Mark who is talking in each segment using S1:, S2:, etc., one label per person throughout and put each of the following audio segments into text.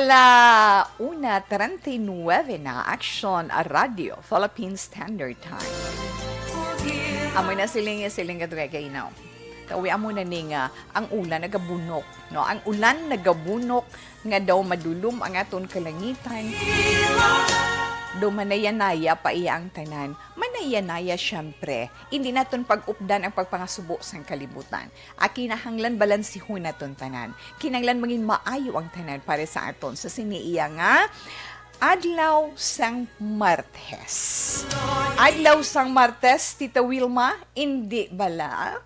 S1: 1:39 na Action Radio, Philippine Standard Time. Amoy na siling kadre now. Tawi amo na ning ang ulan nagabunok, no? Ang ulan nagabunok nga daw madulom ang aton kalangitan. Do manayanaya pa iya ang tanan. Manayanaya syempre. Hindi naton pag-updan ang pagpangasubo sang kalibutan. Kinahanglan balansihon naton tanan. Kinahanglan maging maayo ang tanan para sa aton sa siniiya nga Adlaw sang Martes. Adlaw sang Martes, Tita Wilma, hindi bala?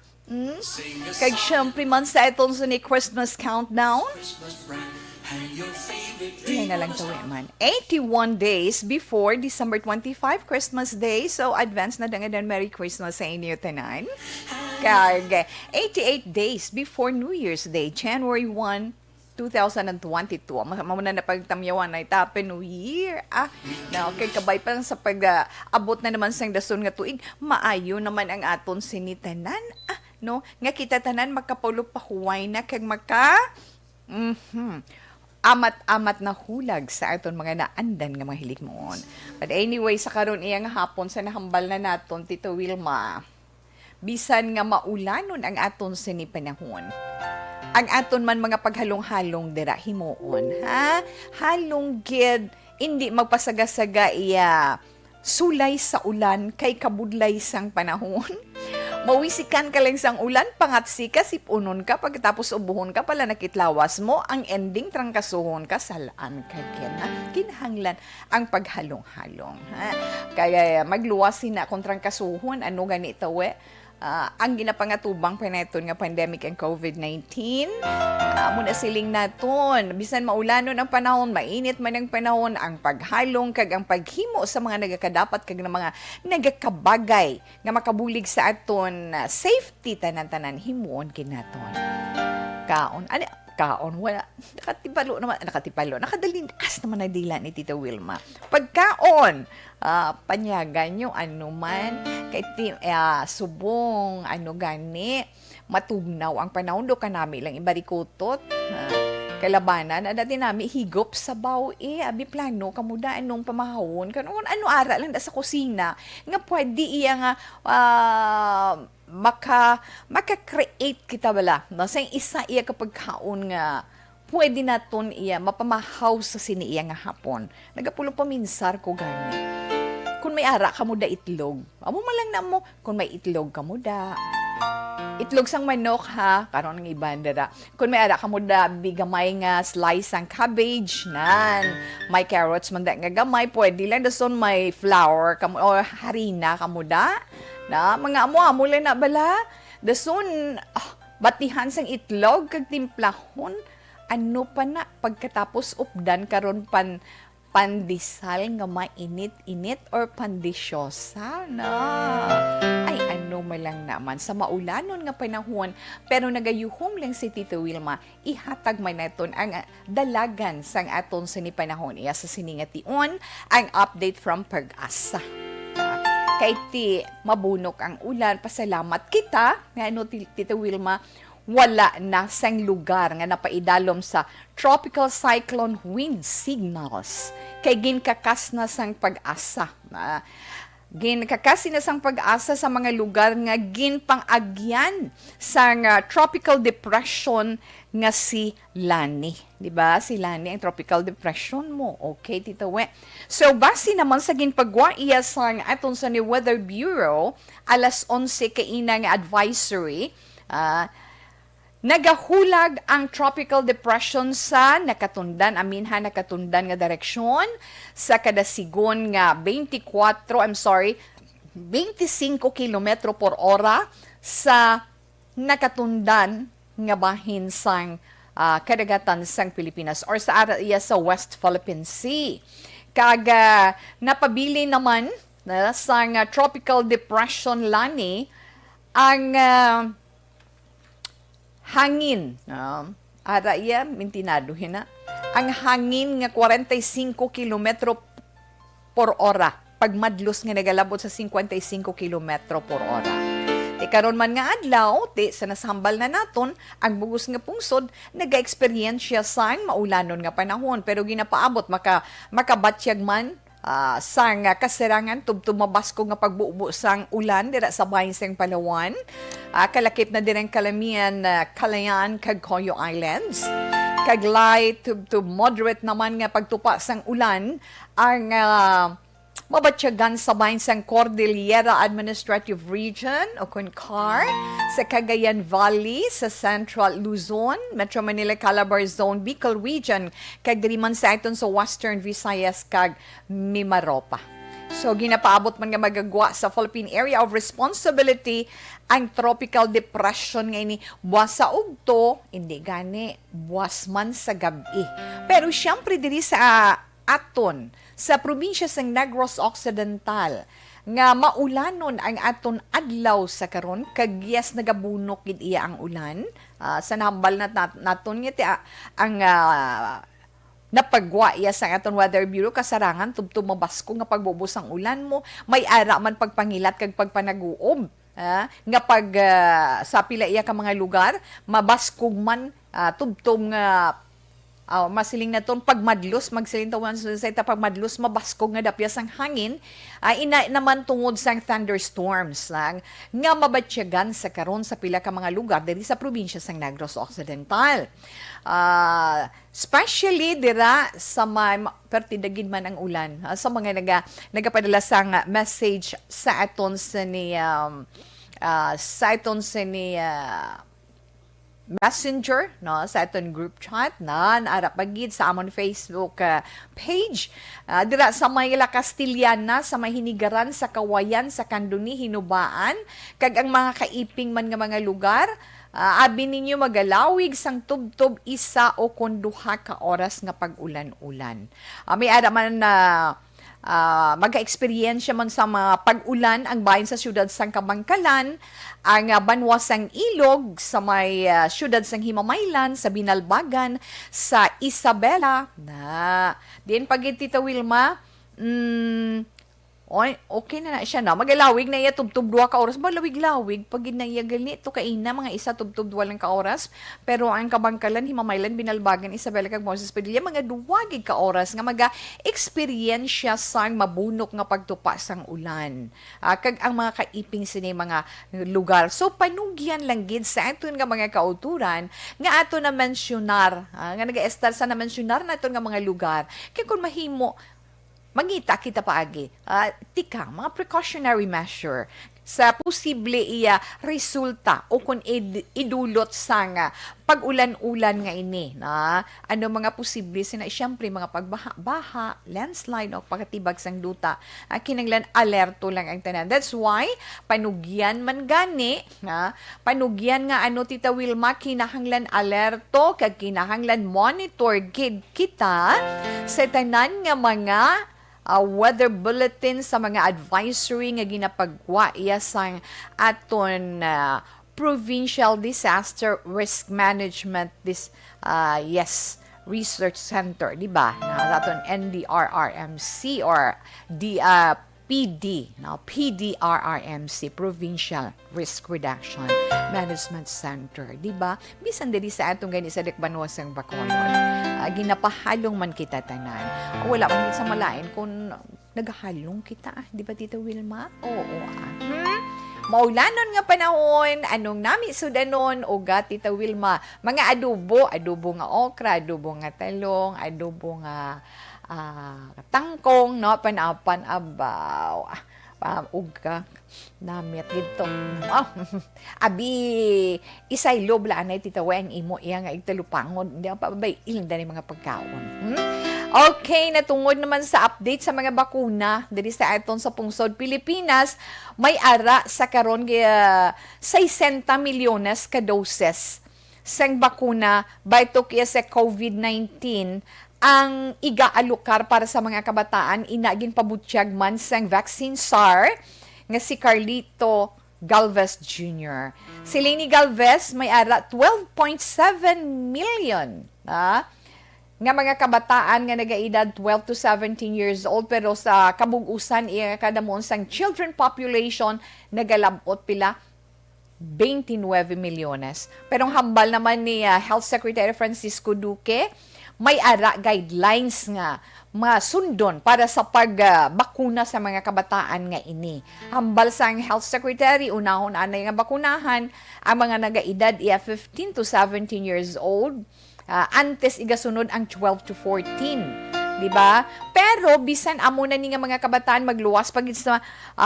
S1: Kag syempre man sa aton sa ni Christmas countdown. Ilan na lang tawin man. 81 days before December 25, Christmas Day. So, advance na dangadan Merry Christmas sa inyo tanan. Kag 88 days before New Year's Day, January 1, 2022. Mamuna na pagtamyawan na Happy New Year. Na okay, kabay pa lang sa pag-abot na naman sa dason nga tuig. Maayo naman ang aton sinitanan. No? Nga kita tanan makapulog pahuway na kag amat-amat na hulag sa aton mga naandan nga mahilig moon. But anyway, sa karon iyang hapon sa nahambal na naton, Tito Wilma, bisan nga maulanon ang aton sinipanahon. Ang aton man mga paghalong-halong dira himuon, ha? Halong gid, hindi magpasagasaga iya sulay sa ulan kay kabudlay sang panahon. Mawisikan ka lang sang ulan, pangatsika, sipunon ka, pagkatapos ubuhon ka, pala nakitlawas mo, ang ending trangkasuhon ka, salaan ka kinahanglan ang paghalong-halong. Ha? Kaya magluwasin na kung trangkasuhon, ano ganito ang ginapangatubang paneton nga pandemic and COVID-19. Muna siling naton, bisan maulanon ang panahon, mainit man ang panahon, ang paghalong kag ang paghimo sa mga nagakadapat kag ng mga nagakabagay nga makabulig sa aton safety tanan-tanan himuon kinaton. Kaon, wala. Nakadalin kas naman na dila ni Tita Wilma. Pagkaon, panyagan nyo, ano man, kay subong, ano gani, matugnaw ang panahon do kanami lang ibarikutot. Kalabanan, dati namin higop sa bawi, abi plano, kamuda, anong pamahawon, ano ara lang sa kusina, nga pwede iya nga, maka-create kita bala. No? Sa isa iya kapag kaon nga, pwede naton iya mapamahaw sa siniiya nga hapon. Nagapulong paminsar ko gani. Kung may ara ka mo da itlog, amo man lang na mo, kung may itlog ka mo da. Itlog sang manok ha, karon ng ibandara. Kung may ara ka mo da, bigamay nga slice ang cabbage, nan. May carrots man da nga gamay, pwede lang dason may flour ka mo, or harina ka mo da. Na, mga amo lang na bala. Dason, batihan sang itlog, kag timplahon. Ano pa na, pagkatapos updan karon pandisal nga mainit-init or pandisyosa na. Ay, ano malang naman sa maulanon nga panahon, pero nagayuhom lang si Tito Wilma, ihatag man naton ang dalagan sang aton sinipanahon. Iya sa siningation, ang update from Pag-asa. Kay ti mabunok ang ulan, pasalamat kita, nga ano Tita Wilma, wala na sang lugar nga napaidalom sa tropical cyclone wind signals. Kay ginkakas na sang Pag-asa. Ginkakas na sang Pag-asa sa mga lugar nga ginpang-agyan sang tropical depression nga si Lani. Diba? Si Lani ang tropical depression mo. Okay, Tita We. So, base naman sa ginpagwa iya sang aton sa ni Weather Bureau, alas 11 kaina nga advisory, nagahulag ang tropical depression sa nakatundan nga direksyon sa kada sigon nga 25 kilometro por ora sa nakatundan nga bahin sang kadagatan sang Pilipinas or sa area sa West Philippine Sea. Kaga napabili naman sang tropical depression Lani ang hangin. Ara iya, mintinado hina. Ang hangin nga 45 kilometro por ora. Pagmadlos nga nagalabot sa 55 kilometro por ora. Ti karon man nga adlaw, ti sa nasambal na naton, ang bugos nga pungsod, naga-eksperyensya sa maulanon nga panahon. Pero ginapaabot, makabatyag man sang kasirangan tubtub mabasko nga pagbuubo sang ulan dira sa bahin sang Palawan. Kalakip na din ang kalamian Calayan kag Coyo Islands. Kag light to moderate naman nga pagtupa sang ulan ang mabatsyagan sa bahin sang Cordillera Administrative Region o CONCAR, sa Cagayan Valley, sa Central Luzon, Metro Manila Calabar Zone, Bicol Region, kag diri man sa iton sa Western Visayas kag Mimaropa. So ginapaabot man nga magagwa sa Philippine Area of Responsibility ang tropical depression nga ini buwas sa ugto, hindi gani buwas man sa gabi. Pero syempre diri sa aton sa probinsya sang Negros Occidental nga maulanon ang aton adlaw sa karon kag yes nagabunok gid iya ang ulan sa nahambal naton nga ang napagwa iya sa aton Weather Bureau kasarangan tubtub mabasko nga pagbubus ang ulan mo may ara man pagpangilat kag pagpanaguob nga pag sa pila iya ka mga lugar mabaskog man tubtub nga masiling na ton pagmadlos magsiling tawan sa pagmadlos mabaskog nga dapyas ang hangin ina naman tungod sang thunderstorms lang nga mabatsyagan sa karon sa pila ka mga lugar diri sa probinsya sang Negros Occidental. Especially dira sa may pertidagid man ang ulan sa mga nagapadala sang message sa aton sa ni Messenger, no, sa aton group chat na naara pagid sa amon Facebook page. Dira sa Mayla Castillana, sa Mahinigaran, sa Kawayan, sa Kanduni, Hinubaan, kag ang mga kaiping man nga mga lugar, abi ninyo magalawig sang tubtob isa o kunduha ka oras nga pag-ulan-ulan. May ara man na mag-experiensya man sa mga pag-ulan ang bahin sa siyudad sang Kabangkalan, ang Banwasang Ilog sa may siyudad sang Himamaylan, sa Binalbagan, sa Isabela na din pag Tita Wilma okay na siya na. Magalawig na iya tubtub 2 ka oras. Malawig-lawig pag na iya ganito kaina mga isa tubtub 2 lang ka oras. Pero ang Kabangkalan, Himamaylan, Binalbagan, Isabela kag Moses Padilla mga 2 ka oras nga maga-experiensya sang mabunok nga pagtupa sang ulan. Kag ang mga kaiping sini mga lugar. So panugyan lang gid sa aton nga mga kauturan nga ato na mensyonar. Nga naga-estar sa na mensyonar naton nga mga lugar. Kay kun mahimo mangita kita paagi. Tika, mga precautionary measure sa posible iya resulta o kung idulot sa nga pag-ulan-ulan nga ini. Ano mga posible sina siyempre mga pagbaha, landslide o pagkatibag sang duta. Kinanglan alerto lang ang tanan. That's why panugyan man gani, panugyan nga ano Tita Wilma kinahanglan alerto kag kinahanglan monitor gid kita sa tanan nga mga weather bulletin sa mga advisory nga ginapagwa iya sang aton Provincial Disaster Risk Management Research Center, di ba? Na aton NDRRMC or PDRRMC, Provincial Risk Reduction Management Center, di ba? Bisan diri sa atong gani sa Dikbanwasang Bacolod, ginapahalong man kita tanan. Wala man sa malain kung naghalong kita, di ba Tita Wilma? Oo. Maulanon nga panahon, anong nami sudanon o Tita Wilma, mga adobo nga okra, adobo nga talong, adobo nga tangkong, no, panapan abaw, uga, namit dito. Abi, isay lob laan na Tita Wen, imo iya nga igtalupangon, hindi ang pababay, ilang dani mga pagkaon. Okay, natungod naman sa update sa mga bakuna diri sa aton sa pungsod Pilipinas, may ara sa karon 60 milyones ka doses sang bakuna baytok sa COVID-19 ang igaalukar para sa mga kabataan inagin pabutyag man sang vaccine SAR nga si Carlito Galvez Jr. Si Lenny Galvez may ara 12.7 million nga mga kabataan nga nagaedad 12 to 17 years old pero sa kabugusan iya kadamon sang children population nagalabot pila 29 milyones. Pero ang hambal naman ni Health Secretary Francisco Duque, may ara guidelines nga masundon para sa pagbakuna sa mga kabataan nga ini. Hambal sang Health Secretary, unahon anay nga bakunahan ang mga nagaedad 15 to 17 years old, antes igasunod ang 12 to 14. Diba? Pero bisan amo na ni nga mga kabataan magluwas pag sa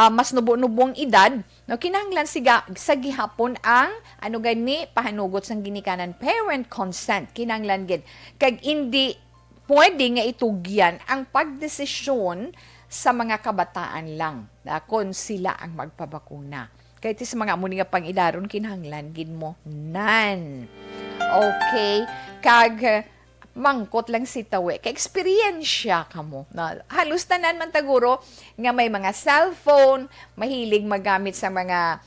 S1: mas nubo-nubong edad, no, kinahanglan sa gihapon ang ano gani pahanugot sang ginikanan parent consent kinahanglan gid kag hindi pwede nga itugyan ang pagdesisyon sa mga kabataan lang kung sila ang magpabakuna. Kahit sa mga amo nga pang-idaron kinahanglan gid mo nan. Okay, kag mangkot lang si tawe, ka-experiensya ka mo. Na, halos tanan man taguro nga may mga cellphone, mahilig magamit sa mga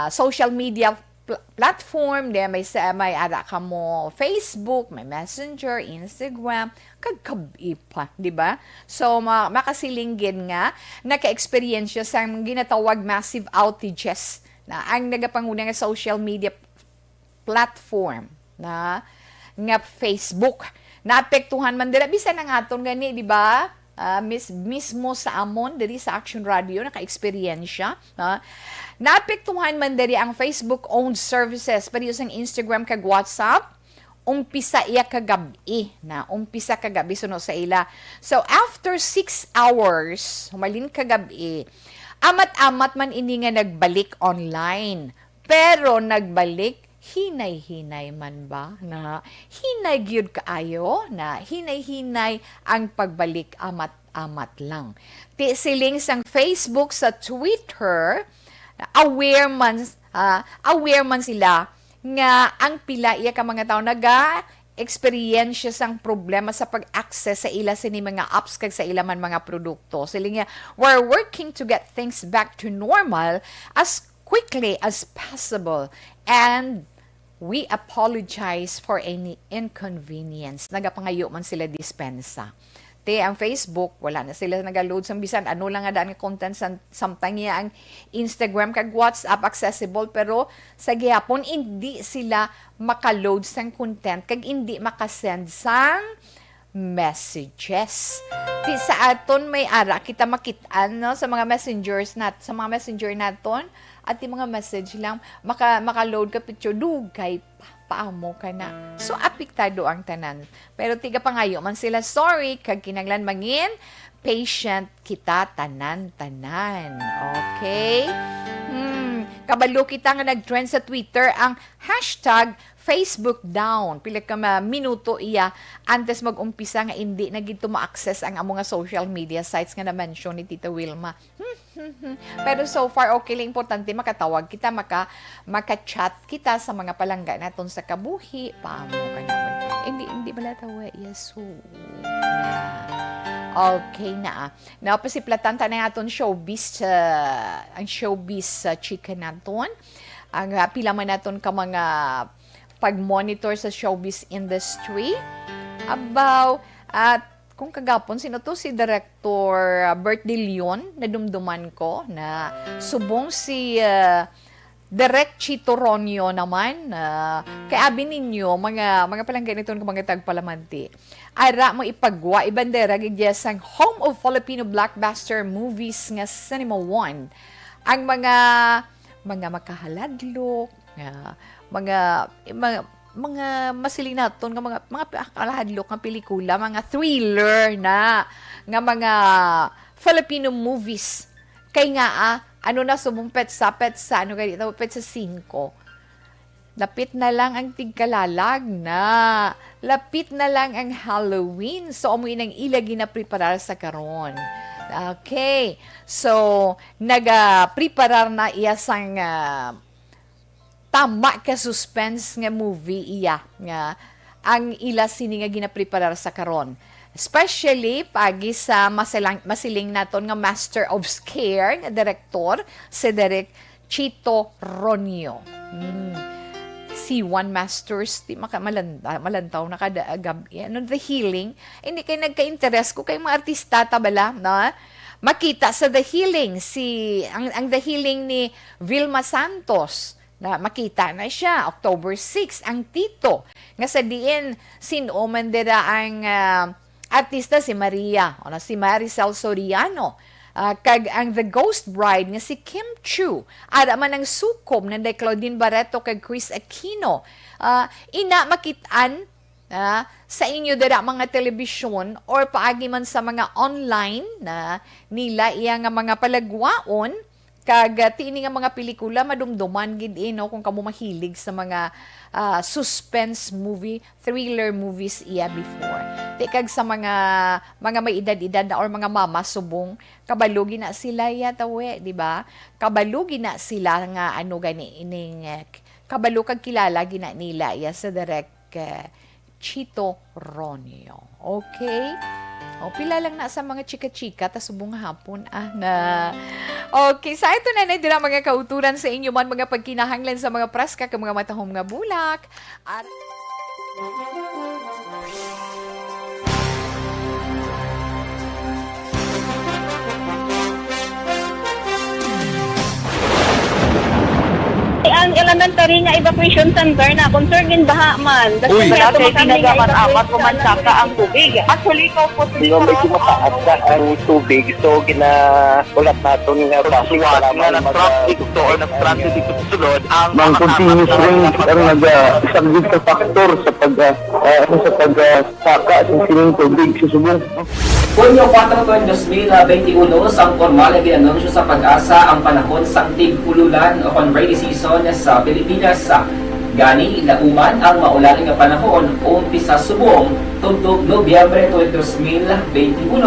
S1: social media platform, may ara ka mo Facebook, may Messenger, Instagram, kagkabi pa, di ba? So, makasilingin nga, naka-experiensya sa ginatawag massive outages na ang nagapanguna nga social media platform na nga Facebook. Naapektuhan man dira bisan ang aton gani, di ba? Mismo sa amon diri sa Action Radio naka-experiensya. Naapektuhan man diri ang Facebook owned services pari sa Instagram kag WhatsApp. Umpisa iya kagabi na umpisa kagabi suno sa ila. So after 6 hours, humalin kagabi, amat-amat man ini nga nagbalik online. Pero nagbalik hinay-hinay man ba na hinay gyud kaayo na hinay-hinay ang pagbalik amat-amat lang. Ti siling sang Facebook sa Twitter, aware man sila nga ang pila iya ka mga tao experience sang problema sa pag-access sa ila sini mga apps kag sa ila man mga produkto. Siling nga, we're working to get things back to normal as quickly as possible and we apologize for any inconvenience. Nagapangayo man sila dispensa. Ang Facebook, wala na sila nagaload sa bisan. Ano lang nga daan nga content samtang niya ang Instagram kag WhatsApp accessible pero sa gihapon hindi sila makaload sang content kag hindi makasend sang messages. Di sa aton may ara kita makitaan no sa mga messengers sa mga messenger naton at yung mga message lang maka-load ka picture dugay paamo ka na. So apektado ang tanan. Pero tiga pangayo man sila sorry kag kinanglan mangin patient kita tanan-tanan. Okay? Kabalo kita nga nag-trend sa Twitter ang hashtag Facebook down. Pila ka minuto iya antes mag-umpisa nga hindi na gid ma-access ang among social media sites nga na-mention ni Tita Wilma. Pero so far okay lang, importante makatawag kita, maka-chat kita sa mga palangga naton sa kabuhi. Paamo ka naman. Hindi bala tawa. Yes, so. Okay na. Now, pasiplatan ta na aton showbiz, ang showbiz chika naton. Ang pila man naton ka mga pag-monitor sa showbiz industry. About, kung kagapon, sino to? Si Director Bert De Leon, na dumduman ko, na subong si Direct Chito Ronyo naman, kaya abi ninyo, mga palang ganito ng mga tagpalamanti. Ara mo ipagwa, ibandera, gigyas ang Home of Filipino Blockbuster Movies nga Cinema One. Ang mga makahaladlok, mga masiling naton nga mga kalahadlok nga pelikula, mga thriller na nga mga Filipino movies. Kay nga ano na sumumpet sa ano ganito, pet sa 5. Lapit na lang ang tigkalalag na. Lapit na lang ang Halloween. So amoy nang ilagi na preparar sa karon. Okay. So naga-preparar na iya sang tama ka suspense nga movie iya nga ang ila sini nga ginapreparar sa karon, especially pagi sa masiling naton nga master of scare nga direktor si Direk Chito Ronyo. C1 Masters, di malantaw na kada gabi. Ano, The Healing, hindi kayo nagka-interest ko kay mga artista tabala, no? Makita sa The Healing ang The Healing ni Vilma Santos na makita na siya October 6 ang Tito nga sa diin sinuman dira ang artista si Maria o na si Maricel Soriano. Kag ang The Ghost Bride nga si Kim Chu ada man ang sukom na day Claudine Barreto kag Chris Aquino. Ina makitaan sa inyo dira mga telebisyon or paagi man sa mga online na nila iya nga mga palagwaon kag tiini nga mga pelikula madumduman gid kung kamo mahilig sa mga suspense movie, thriller movies iya before. Di kag sa mga may edad-edad na or mga mama subong kabalugi na sila ya tawe, di ba? Kabalugi na sila nga ano gani ining kabalo kag kilala gina nila ya sa direct Chito Ronio. Okay? O, pila lang na sa mga chika-chika, tas subong hapon, na. Okay, sa ito na dira mga kauturan sa inyo man, mga pagkinahanglan sa mga praska, ka mga matahom nga bulak. At
S2: ang elementary nga evacuation center na concern din baha man.
S3: Uy,
S2: dati
S3: tinagaman apat kumansaka ang tubig. Actually, ikaw po
S4: Yung medyo mataas na ang tubig, so ulat natin nga
S3: Siwat nga nag-traffic to or nag-transit dito sa sulod ang
S4: Mang continuous rain ang nag-subject sa factor sa pagsaka sa sining tubig sa subong.
S5: Hunyo 4, 2021, sang formal na ginanunsyo sa Pag-asa ang panahon sang tig-ululan o rainy season sa Pilipinas. Gani, lauman ang maulan nga panahon umpisa subong tugtog Nobyembre 2021.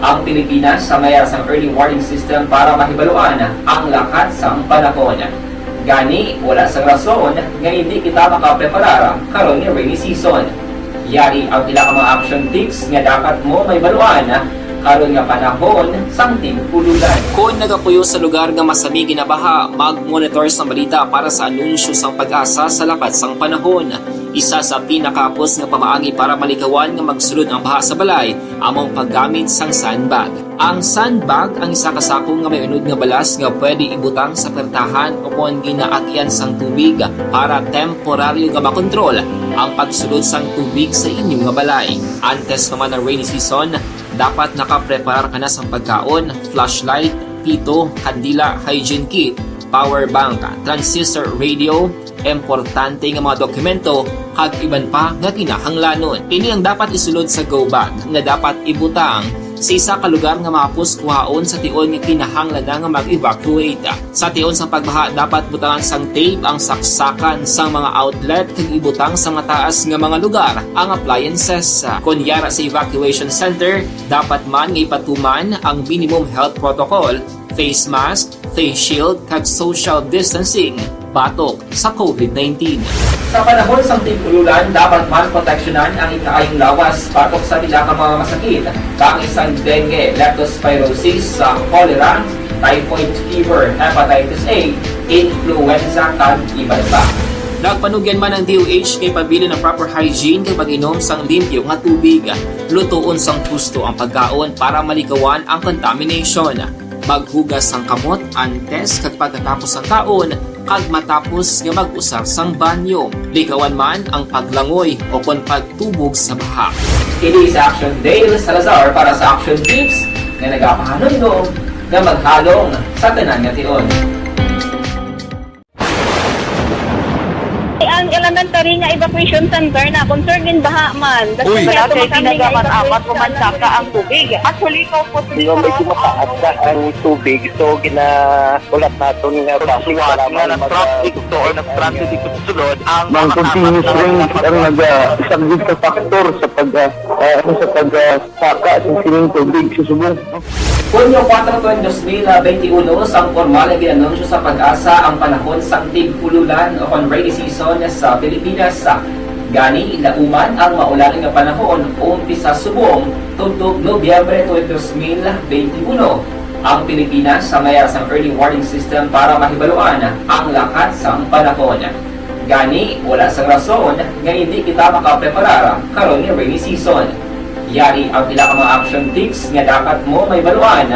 S5: Ang Pilipinas sa mayroon sang early warning system para mahibaluan ang lakat sang panahon. Gani, wala sang rason nga hindi kita makapreparar karon nga rainy season. Yari ang ilang mga action tips nga dapat mo may baluan karon nga panahon sang tig-ululan. Kung nagapuyo sa lugar nga masami ginabaha, mag-monitor sa balita para sa anunsyo sang Pag-asa sa lakat sang panahon. Isa sa pinakapos nga pamaagi para malikawan nga magsulod ang baha sa balay, among paggamit sang sandbag. Ang sandbag ang isa kasako nga may unod nga balas nga pwede ibutang sa pertahan upon ginaagyan sang tubig para temporaryo nga makontrol ang pagsulod sang tubig sa inyong nga balay. Antes naman ng rainy season, dapat nakapreparar ka na sa pagkaon, flashlight, pito, kandila, hygiene kit, power bank, transistor radio, importante nga mga dokumento, kag iban pa nga kinahanglanon. Ini ang dapat isulod sa go bag nga dapat ibutang sa isa ka lugar nga mapus kuhaon sa tion nga kinahanglan nga mag-evacuate. Sa tion sa pagbaha dapat butangan sang tape ang saksakan sang mga outlet kag ibutang sa mataas nga mga lugar ang appliances. Kunyara sa evacuation center, dapat man nga ipatuman ang minimum health protocol, face mask, face shield kag social distancing batok sa COVID-19. Sa panahon sa tig-ululan, dapat man proteksyonan ang ikaayong lawas batok sa nila ka mga masakit, kang isang dengue, leptospirosis, cholera, typhoid fever, hepatitis A, influenza, kag iban pa. Nagpanugyan man ang DOH kay pabili ng proper hygiene kay pag-inom sang limpyo nga tubig. Lutuon sang gusto ang pagkaon para malikawan ang contamination. Maghugas sang kamot antes kag pagkatapos ang kaon kag matapos nga mag-usar sang banyo. Likawan man ang paglangoy o kon pagtubog sa baha. Kini sa Action Dale Salazar para sa Action Tips nga nagapahanundong nga maghalong sa tanan nga tion.
S2: ang elementary nga evacuation center na concern din baha man.
S3: Uy, dati tinagaman apat kumansaka ang tubig. Actually, ikaw po
S4: Yung medyo mataas na ang tubig, so ulat natin nga
S3: Siwat nga nag-traffic to or nag-transit dito sa sulod ang
S4: Mang continuous rain ang nag-subject sa factor sa pagsaka sa sining tubig sa subong.
S5: Hunyo 4, 2021, sang formal na ginanunsyo sa Pag-asa ang panahon sang tig-ululan o rainy season sa Pilipinas. Gani, lauman ang maulan nga panahon umpisa subong tugtog Nobyembre 2021. Ang Pilipinas sa mayroon sang early warning system para mahibaluan ang lakat sang panahon. Gani, wala sang rason nga hindi kita makapreparar karon nga rainy season. Yari ang ilang mga action tips nga dapat mo may baluan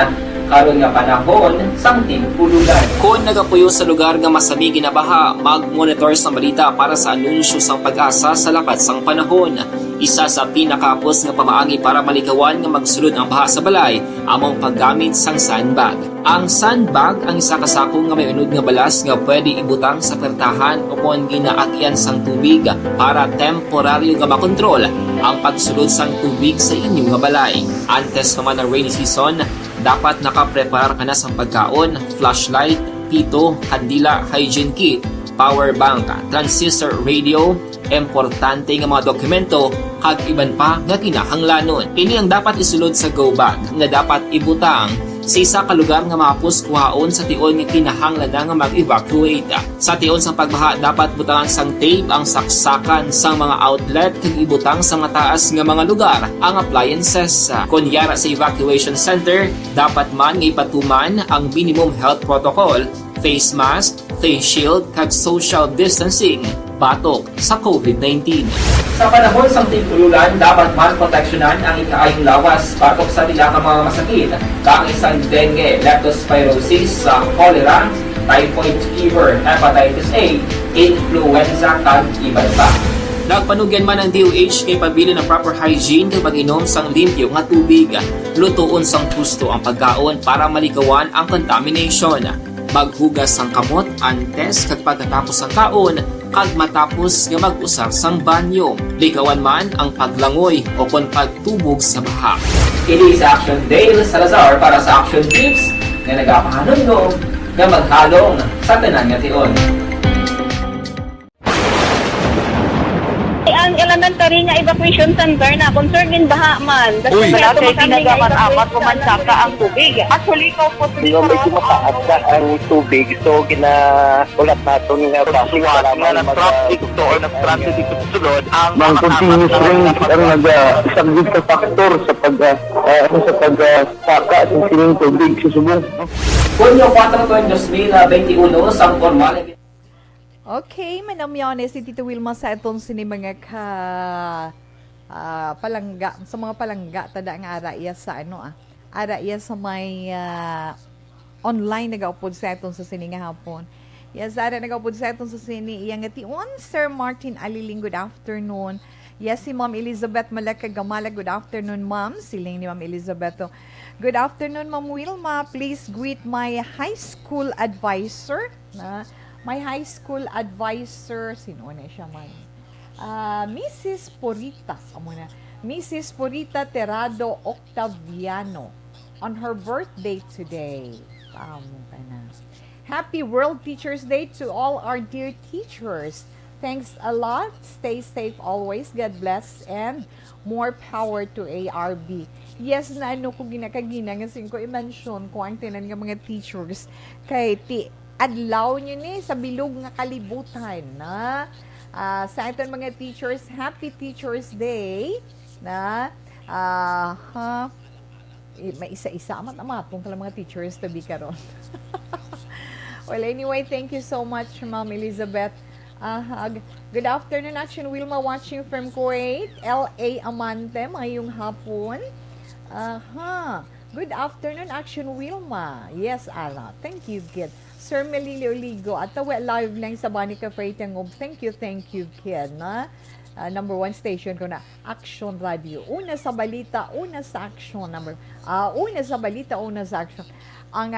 S5: karon nga panahon sang tig-ulolan. Kung nagapuyo sa lugar nga masami ginabaha, mag-monitor sa balita para sa anunsyo sang pag-asa sa lakat sang panahon. Isa sa pinakapos nga pamaagi para malikawan nga magsulod ang baha sa balay, among paggamit sang sandbag. Ang sandbag ang isa kasakong nga may unod nga balas nga pwede ibutang sa pertahan o kung ginaagyan sang tubig para temporaryo nga makontrol ang pagsulod sang tubig sa inyong nga balay. Antes naman ng rainy season, dapat nakaprepare ka na sa pagkaon, flashlight, pito, kandila, hygiene kit, power bank, transistor radio, importante nga mga dokumento kag iban pa nga kinahanglanon. Ini ang dapat isulod sa go bag nga dapat ibutang sa isa ka lugar nga mapus kuhaon sa tion nga kinahanglan nga mag-evacuate. Sa tion sa pagbaha dapat butangan sang tape ang saksakan sang mga outlet kag ibutang sa mataas nga mga lugar ang appliances. Kunyara sa evacuation center, dapat man nga ipatuman ang minimum health protocol, face mask, face shield kag social distancing batok sa COVID-19. Sa panahon sa tig-ulan, dapat man proteksyonan ang ikaayong lawas batok sa nila ka mga masakit, kang isang dengue, leptospirosis, cholera, typhoid fever, hepatitis A, influenza, kag iban pa. Nagpanugyan man ang DOH kay pabili ng proper hygiene kay pag-inom sang limpyo nga tubig, lutuon sang husto ang pagkaon para malikawan ang contamination. Maghugas sang kamot antes kag pagkatapos ang kaon kag matapos nga mag-usar sang banyo. Likawan man ang paglangoy o kon pagtubog sa baha. Kini sa Action Dale Salazar para sa Action Tips nga nagapahanong nga maghalong sa tanan nga tion.
S2: Ang elementary nga evacuation center na concerned din baha man.
S3: Uy, kaya tinagaman apat kumansaka ang tubig. Actually, ikaw po
S4: Medyo mataas na ang tubig, so ginaulat natin nga
S3: Siwala nga ng traffic to or nag-traffic dito sa sulod ang
S4: Mang continuous rin ang nag-isang sa factor sa pagsaka sa sining tubig sa subong.
S5: Kunyo 4 2021 sang formal.
S1: Okay, manamyone si Tito Wilma sa itong sini mga palangga, sa mga palangga, tada nga araya sa araya sa may online nagaupod sa itong sa sini nga hapon. Yes, ara nagaupod sa itong sa sini, iyang ation, Sir Martin Aliling, good afternoon. Yes, si Ma'am Elizabeth Malacca-Gamala, good afternoon, Ma'am. Siling ni Ma'am Elizabeth. Good afternoon, Ma'am Wilma. Please greet my high school advisor, my high school advisor, sino na siya man? Mrs. Porita, Mrs. Porita Terrado Octaviano, on her birthday today. Happy World Teachers Day to all our dear teachers. Thanks a lot. Stay safe always. God bless and more power to ARB. Yes, na ano ko ginakagina nga ko i-mention ko ang tinan nga mga teachers kay adlaw nyo ni sa bilog nga kalibutan na sa aton mga teachers, Happy Teachers Day na may isa-isa amat-amatong pala mga teachers to be karon. Well, anyway, thank you so much, Ma'am Elizabeth. Good afternoon, Action Wilma watching from Kuwait, LA Amante, ngayong hapon. Good afternoon, Action Wilma. Yes, Ala. Thank you, kid. Sir Melilio Ligo, at tawa live lang sa Banica Freitangog. Thank you, kid. Number 1 station ko na, Action Radio. Una sa balita, una sa action. Una sa balita, una sa action. Ang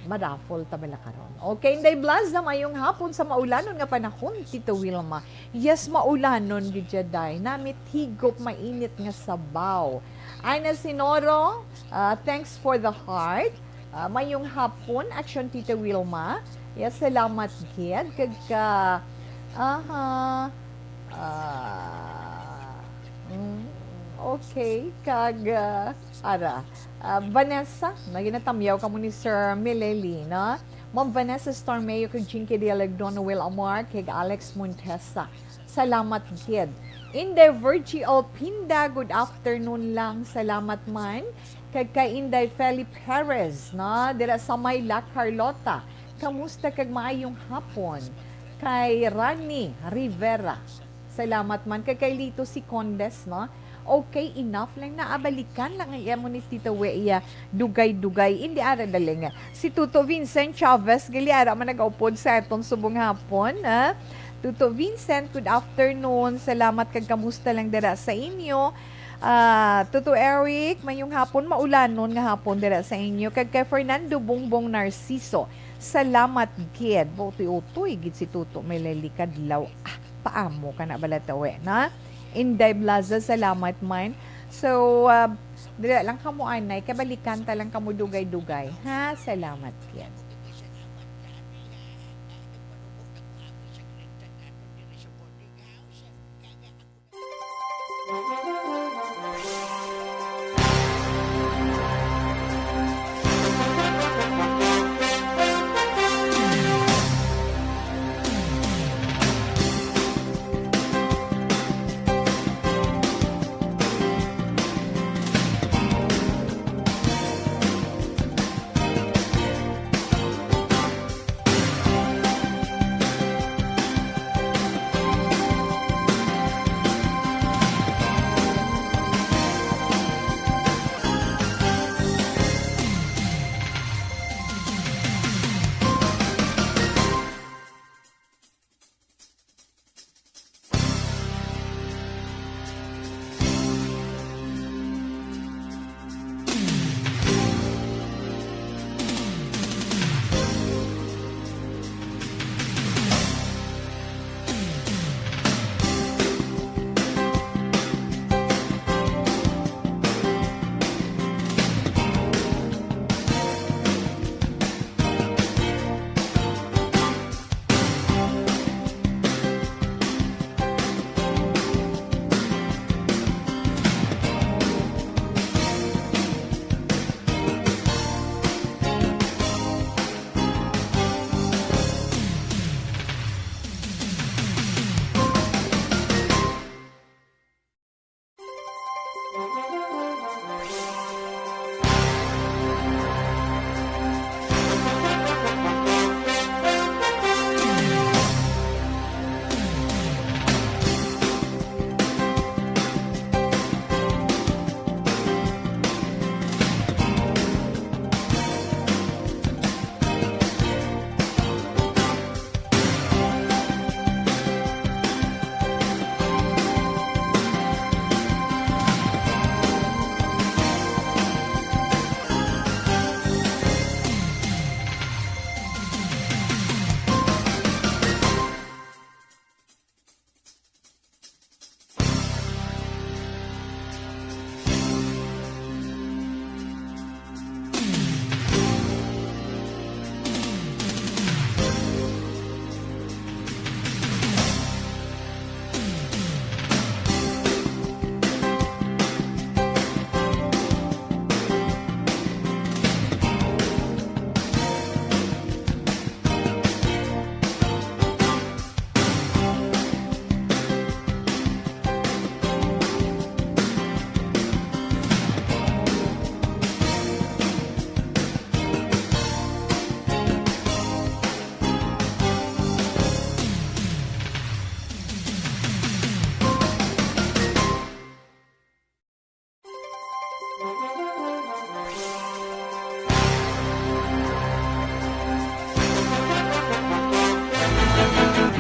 S1: marafol tabala karon. Okay, Inday Blazam ayong hapon sa maulanon nga panahon, Tito Wilma. Yes, maulanon gidyaday. Namit higop mainit nga sabaw. Ana Sinoro, thanks for the heart. Mayong hapon, Action Tito Wilma. Yes, salamat gid kag okay, kag Vanessa, naginatamyaw ka mo ni Sir Mileli, no? Ma'am Vanessa Stormeo, kag Jinky Dialagdon, Will Amar, kag Alex Montesa. Salamat, kid. Inday Virgie Alpinda, good afternoon lang. Salamat man. Kag kay Inday Felipe Perez, no? Dira sa may La Carlota. Kamusta kag maayong hapon? Kay Rani Rivera. Salamat man. Kag kay Lito si Condes, no? okay enough lang na abalikan lang ang iya mo ni Tita We iya dugay-dugay hindi ara daling si Tuto Vincent Chavez gali ara man nagaupod sa atong subong hapon ha. Tuto Vincent, good afternoon. Salamat kag kamusta lang dira sa inyo. Tuto Eric, mayong hapon maulanon nga hapon dira sa inyo. Kag kay Fernando Bongbong Narciso, salamat gid. Botoy-otoy gid si Tuto may lalikad law. Paamo ka na balatawe na. Inday Blaza, salamat man. So, dira lang kamo anay, kabalikan ta lang kamo dugay-dugay. Ha, salamat gid.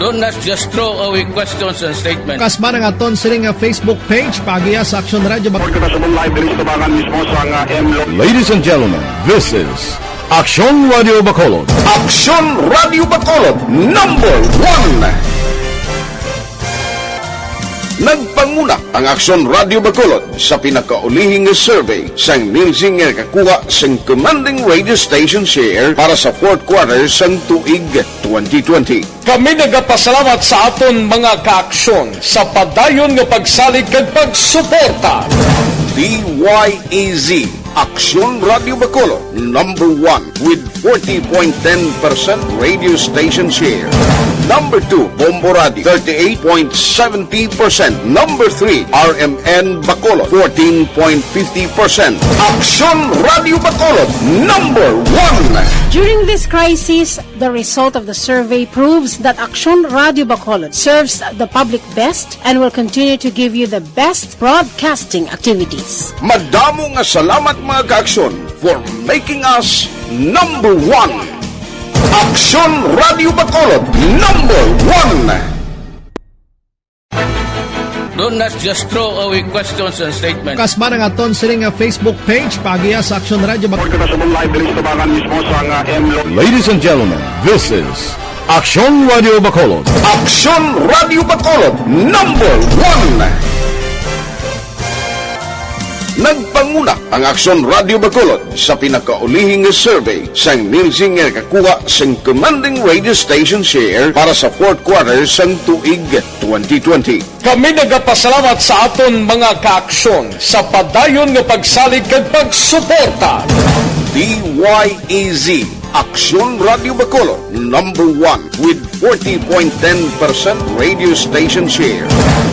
S6: Don't not just throw away questions and statements.
S7: Kasma ng aton sining nga Facebook page pagiya sa Action Radio.
S8: Ladies and gentlemen, this is Action Radio Bacolod. Action Radio Bacolod, #1. Nagpanguna ang Action Radio Bacolod sa pinakaulihing survey sa music nga kakuha sa commanding radio station share para sa fourth quarter sa tuig 2020.
S7: Kami nagapasalamat sa aton mga kaaksyon sa padayon nga pagsalig kag pagsuporta.
S8: DYEZ Action Radio Bacolod, #1 with 40.10% radio station share. Number 2, Bomboradi, 38.70%. Number 3, RMN Bacolod, 14.50%. Aksyon Radio Bacolod, number 1.
S9: During this crisis, the result of the survey proves that Aksyon Radio Bacolod serves the public best and will continue to give you the best broadcasting activities.
S8: Madamo nga salamat mga kaaksyon for making us number 1. Aksyon Radio Bacolod, number 1.
S6: Do not just throw away questions and statements.
S10: Kasma ng aton siling Facebook page pagiya sa Aksyon Radio Bacolod.
S7: Ladies and gentlemen, this is Aksyon Radio Bacolod.
S8: Aksyon Radio Bacolod, number 1. Nagpanguna ang Aksyon Radio Bacolod sa pinakaulihing survey sang nilsing nga kakuha sang commanding radio station share para sa fourth quarter sang tuig 2020.
S7: Kami nagapasalamat sa aton mga kaaksyon sa padayon nga pagsalig kag pagsuporta.
S8: DYEZ Aksyon Radio Bacolod, number 1 with 40.10% radio station share.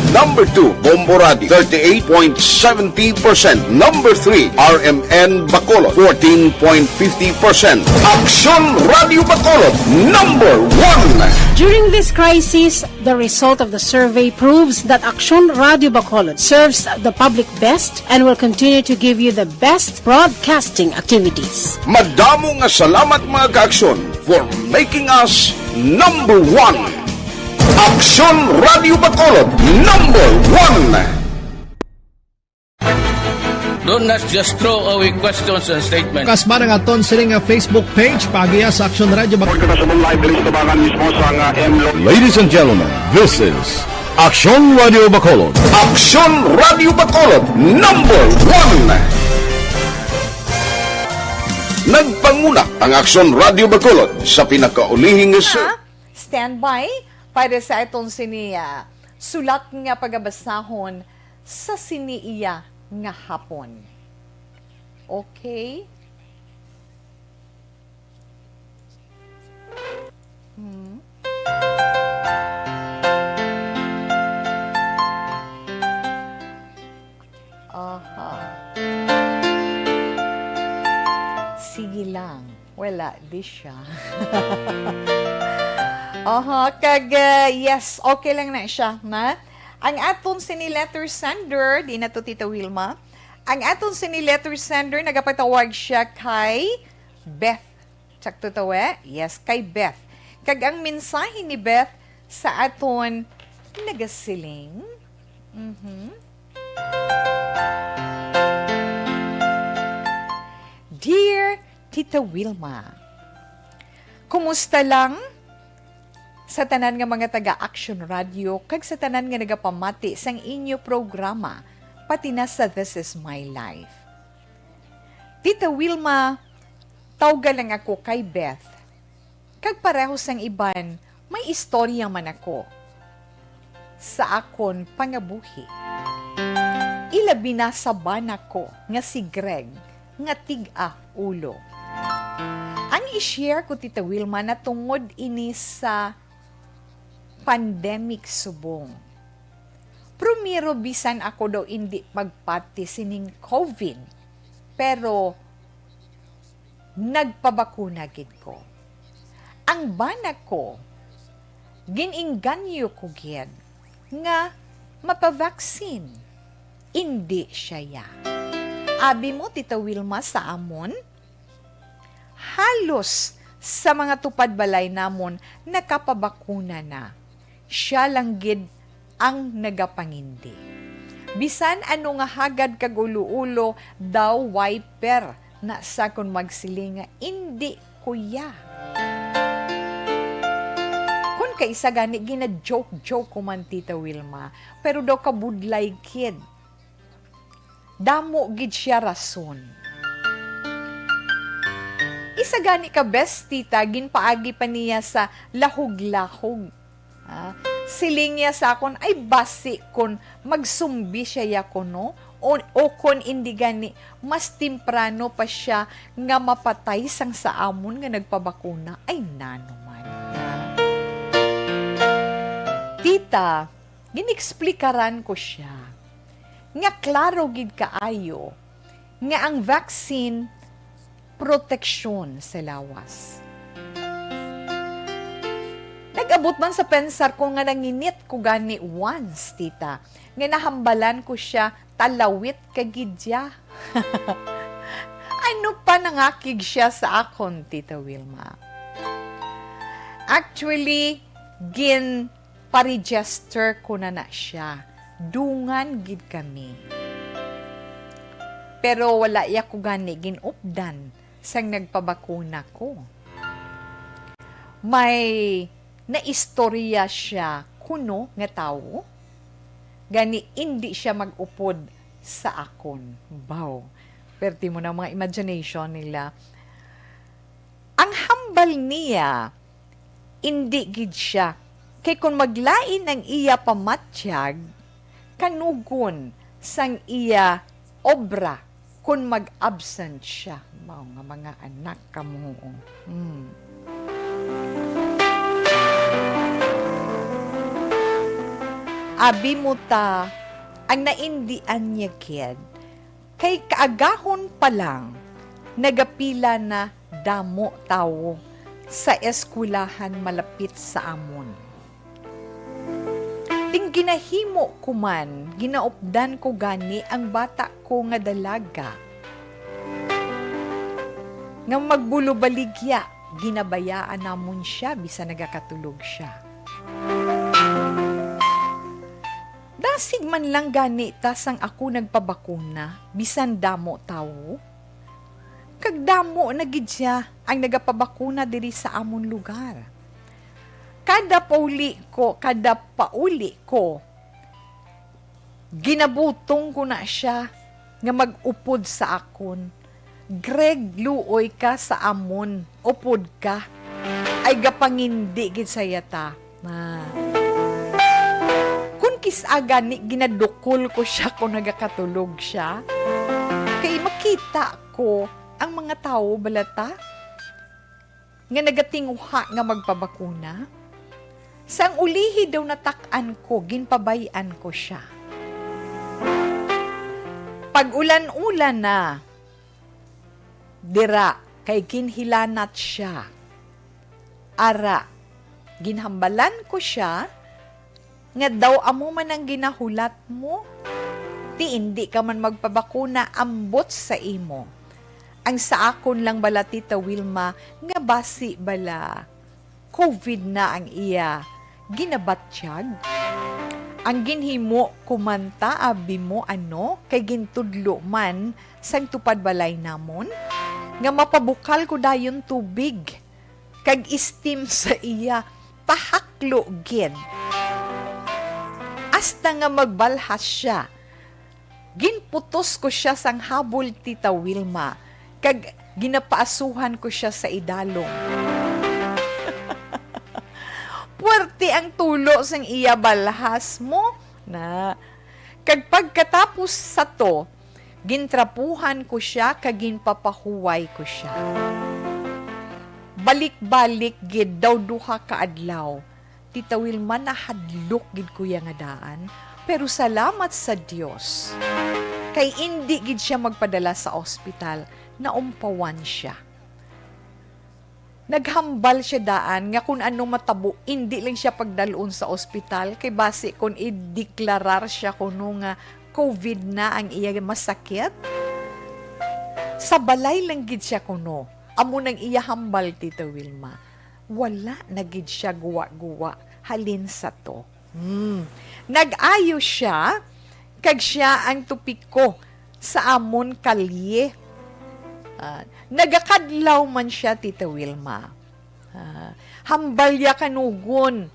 S8: Number 2, Bomboradi, 38.70%. Number 3, RMN Bacolod, 14.50%. Aksyon Radio Bacolod, number 1.
S9: During this crisis, the result of the survey proves that Aksyon Radio Bacolod serves the public best and will continue to give you the best broadcasting activities.
S8: Madamo nga salamat mga kaaksyon for making us number 1. Aksyon Radio Bacolod, number 1.
S6: Do not just throw away questions and statements.
S10: Kasma ng aton siling Facebook page pagiya sa Aksyon Radio Bacolod.
S7: Ladies and gentlemen, this is Aksyon Radio Bacolod.
S8: Aksyon Radio Bacolod, number 1. Nagpanguna ang Aksyon Radio Bacolod sa pinakaulihing
S1: Standby para sa itong siniya. Sulat nga pagabasahon sa siniya nga hapon. Okay? Aha. Sige lang. Wala, di siya. Aha, yes, okay lang na siya, na? Ang aton sini letter sender, di na to Tita Wilma, ang aton sini letter sender, nagapatawag siya kay Beth. Sakto to yes, kay Beth. Kag ang mensahe ni Beth sa aton nagasiling. Dear Tita Wilma, kumusta lang sa tanan nga mga taga-Action Radio kag sa tanan nga nagapamati sang inyo programa pati na sa This Is My Life. Tita Wilma, tawga lang ako kay Beth. Kag pareho sang iban, may istorya man ako sa akon pangabuhi. Ilabi na sa bana ko nga si Greg nga tig-a ulo. Ang i-share ko, Tita Wilma, na tungod ini sa pandemic subong. Primero, bisan ako daw hindi magpati sining COVID. Pero, nagpabakuna gid ko. Ang bana ko, gininganyo ko gid nga mapavaksin. Hindi siya ya. Abi mo, Tita Wilma, sa amon, halos sa mga tupad balay namon nakapabakuna na. Siya lang gid ang nagapangindi. Bisan ano nga hagad kag ulo-ulo daw wiper na sa kon magsilinga indi kuya. Kun kaisa gani gina-joke ko man, Tita Wilma, pero daw kabudlay kid. Damo gid siya rason. Isa gani ka best, tita, ginpaagi pa niya sa lahog-lahog. Siling niya sa akon, ay basi kon magsumbi siya yako, no? O kon hindi gani, mas temprano pa siya nga mapatay sang sa amon nga nagpabakuna, ay nano man. Tita, ginexplikaran ko siya. Nga klaro gid kaayo nga ang vaccine proteksyon sa lawas. Nag-abot man sa pensar ko nga nanginit ko gani once, tita. Nga nahambalan ko siya talawit kagidya. Ano pa nangakig siya sa akon, Tita Wilma? Actually, paregister ko na siya. Dungan gid kami. Pero wala iya ko gani ginupdan sang nagpabakuna ko. May naistorya siya kuno nga tao. Gani hindi siya mag-upod sa akon. Wow. Perti mo na mga imagination nila. Ang hambal niya, hindi gid siya. Kay kung maglain ang iya pamatsyag, kanugon sang iya obra kung mag-absent siya. Mga anak kamo. Abi mo ta, ang naindian niya kid, kay kaagahon pa lang, nagapila na damo tao sa eskwelahan malapit sa amon. Ting ginahimo ko man, ginaupdan ko gani ang bata ko nga dalaga. Nga magbulubaligya, ginabayaan namon siya, bisa nagakatulog siya. Dasig man lang gani tas ang ako nagpabakuna, bisan damo tao. Kag damo na gid siya ang nagapabakuna diri sa amon lugar. Kada pauli ko, ginabutong ko na siya nga mag-upod sa akon. Greg, luoy ka sa amon, upod ka. Ay gapangindi gid sa yata. Kisaga ni ginadukol ko siya kung nagakatulog siya. Kay makita ko ang mga tao balata nga nagatinguha nga magpabakuna. Sang ulihi daw natak-an ko, ginpabayan ko siya. Pag ulan-ulan na, dira, kay kinhilanat siya. Ara, ginhambalan ko siya, nga daw amo man ang ginahulat mo, ti hindi ka man magpabakuna, ambot sa imo. Ang sa akon lang bala, Tita Wilma, nga basi bala, COVID na ang iya, ginabatsyag. Ang ginhimo kumanta, abi mo ano, kay gintudlo man, sang tupad balay namon, nga mapabukal ko dayon tubig, kag istim sa iya, pahaklo gid. Hasta nga magbalhas siya. Ginputos ko siya sang habol, Tita Wilma, kag ginapaasuhan ko siya sa idalong. Puwerte ang tulo sang iya balhas mo na. Kag pagkatapos sa to, gintrapuhan ko siya kag ginpapahuway ko siya. Balik-balik gid daw duha ka adlaw. Tita Wilma, nahadlok gid ko yang daan, pero salamat sa Dios. Kay hindi gid siya magpadala sa ospital, naumpawan siya. Naghambal siya daan nga kung ano matabo, hindi lang siya pagdalon sa ospital, kay base kung i-deklarar siya kuno nga COVID na ang iya masakit. Sa balay lang gid siya kuno, amo nang iya hambal, Tita Wilma. Wala na gid siya guwa-guwa halin sa to. Nag-ayo siya, kag siya ang tupiko sa amon kalye. Nagakadlaw man siya, Tita Wilma. Hambalya kanugon.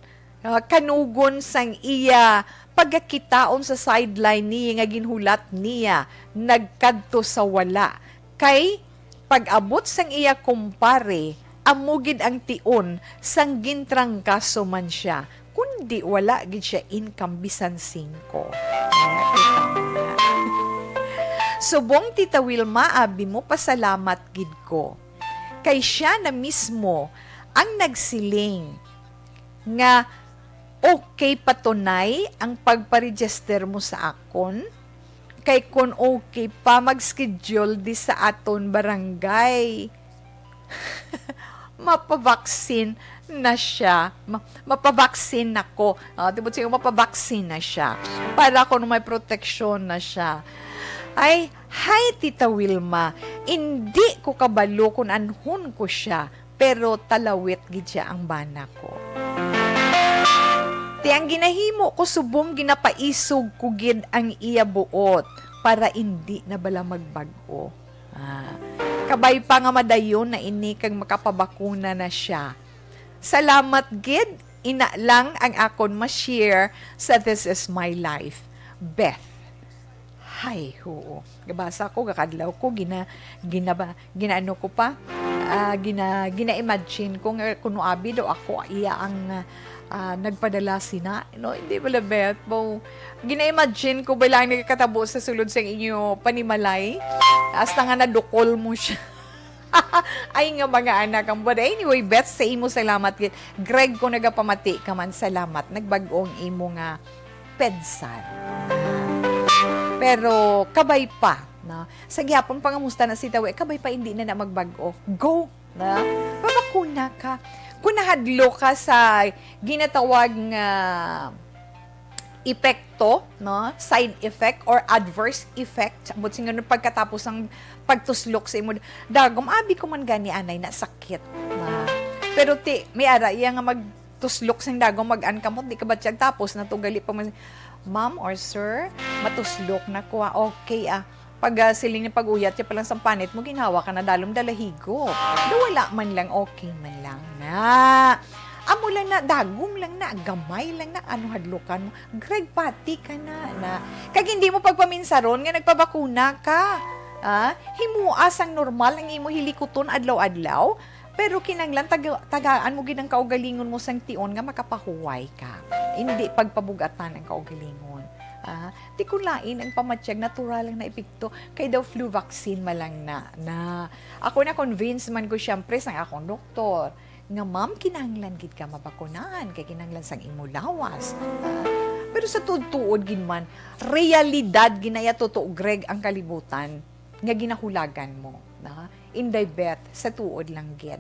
S1: Kanugon sang iya pagkakitaon sa sideline niya nga ginhulat niya, nagkadto sa wala. Kay pag-abot sang iya kumpare, amugid ang tion sang gintrangkaso man siya, kundi wala gid siya income bisan 5. Subong, Tita Wilma, abi mo pasalamat gid ko. Kay siya na mismo ang nagsiling nga okay patunay ang pagpa-register mo sa akon? Kay kun okay pa mag-schedule di sa aton barangay. Mapavaksin na siya. Mapavaksin ako. Diba siya, mapavaksin na siya. Para kung may proteksyon na siya. Ay, hi Tita Wilma. Hindi ko kabalo kung anhon ko siya. Pero talawit gid siya ang bana ko. Tiyang ginahimo ko subong ginapaisog ko gid ang iya buot para hindi na bala magbago. Kabay pa nga madayon na ini kang makapabakuna na siya. Salamat gid, ina lang ang akon ma-share sa This Is My Life. Beth. Hay, oo. Gabasa ko, kakadlaw ko, ginaano ko pa, gina-imagine ko nga kuno abi daw ako iya ang nagpadala sina. No, hindi pala Beth mo. Gina-imagine ko ba lang nagkatabo sa sulod sa inyo panimalay? Hasta nga nadukol mo siya. Ay nga mga anak ang but anyway, Beth, sa imo salamat. Greg, ko nagapamati ka man, salamat. Nagbag-ong imo nga pedsan. Pero kabay pa. Na, sa gyapon pangamusta na si Tawe, kabay pa hindi na magbago. Go! Na, babakuna ka. Kung nahadlo ka sa ginatawag nga epekto, no? Side effect or adverse effect, but singa pagkatapos ng pagtuslok sa imo, dagom, abi ko man gani anay na sakit. Na. Pero may ara, iya nga magtuslok sa dagom, mag-an kamot, di ka ba siya tapos na tugali pa man, ma'am or sir, matuslok na ko, okay pag siling na pag-uyat siya palang sampanit mo, ginawa ka na dalom dalahigo. Wala man lang, okay man lang na. Amo lang na, dagom lang na, gamay lang na, ano hadlukan mo. Greg, pati ka na. Kag hindi mo pagpaminsaron nga nagpabakuna ka. Himuas ang normal ang imo hilikuton adlaw-adlaw, pero kinanglan tagaan mo ginang kaugalingon mo sang tion nga makapahuway ka. Hindi pagpabugatan ang kaugalingon. Di ko lain ang pamatsyag, natural lang na epekto. Kay daw flu vaccine malang na. Ako na convinced man ko siyempre sang akong doktor. Nga ma'am, kinahanglan gid ka mabakunahan, kay kinahanglan sang imo lawas. Pero sa tuod gid man, realidad ginaya totoo Greg ang kalibutan nga ginahulagan mo. Inday Beth, sa tuod lang gid.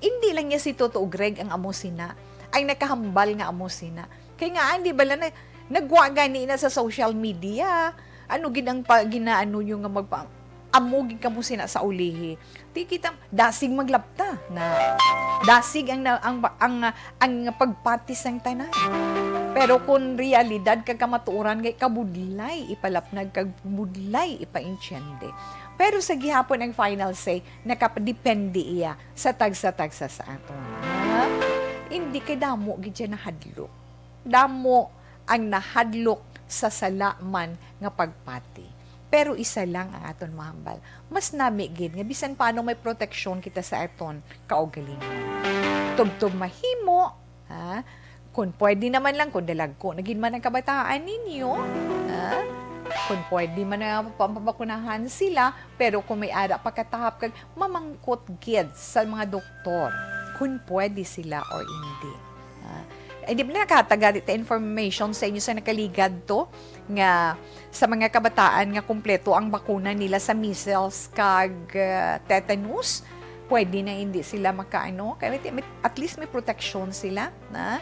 S1: Hindi lang niya si totoo Greg ang amo sina, ay nakahambal nga amo sina. Kay nga hindi bala na nagwa gani na sa social media. Ano ginang ginaano yung nga amugin ka mo sina sa ulihi. Di kita dasig maglapta na dasig ang pagpatis ng tanan. Pero kung realidad kakamatuuran kay kabudlay ipalapnag kabudlay ipainsyende. Pero sa gihapon ang final say nakadepende iya sa tagsa-tagsa sa aton. Hindi kay damo gid siya nahadlok. Damo ang nahadlok sa salaman nga pagpati. Pero isa lang ang aton mahambal. Mas namigid nga bisan paano may proteksyon kita sa aton kaugalingon. Tugtog mahimo, kung pwede naman lang, kung dalagko, naging man ang kabataan ninyo, kung pwede man na pampabakunahan sila, pero kung may ara pagkatahap kag mamangkot gid sa mga doktor, kung pwede sila or hindi. Hindi ba nakataga dito information sa inyo sa nakaligad to nga sa mga kabataan nga kumpleto ang bakuna nila sa measles kag tetanus, pwede na hindi sila makaano, kaya at least may protection sila na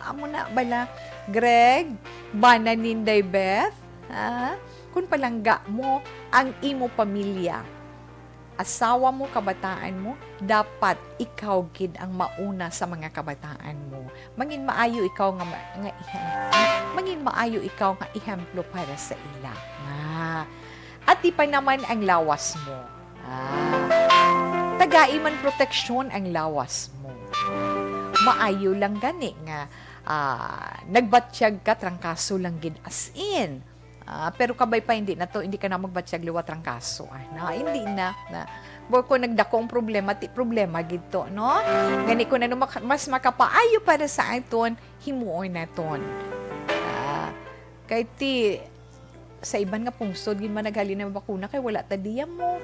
S1: amo na bala Greg bana ninday Beth kung palangga mo ang imo pamilya, asawa mo, kabataan mo, dapat ikaw gid ang mauna sa mga kabataan mo. Mangin maayo ikaw nga mangin maayo ikaw nga ehemplo para sa ila. At di pa naman ang lawas mo. Tagai man proteksyon ang lawas mo. Maayo lang gani nga nagbatsyag ka trangkaso lang gid as in. Pero kabay pa hindi na to, hindi ka na magbatsyag liwat trangkaso. Hindi na. Kung nagdakong problema, problema gito, no? Gani ko na mas makapaayo para sa aton, himuoy na ton. Kay sa iban nga pungsod gin man naghalin na bakuna kay wala ta diya mo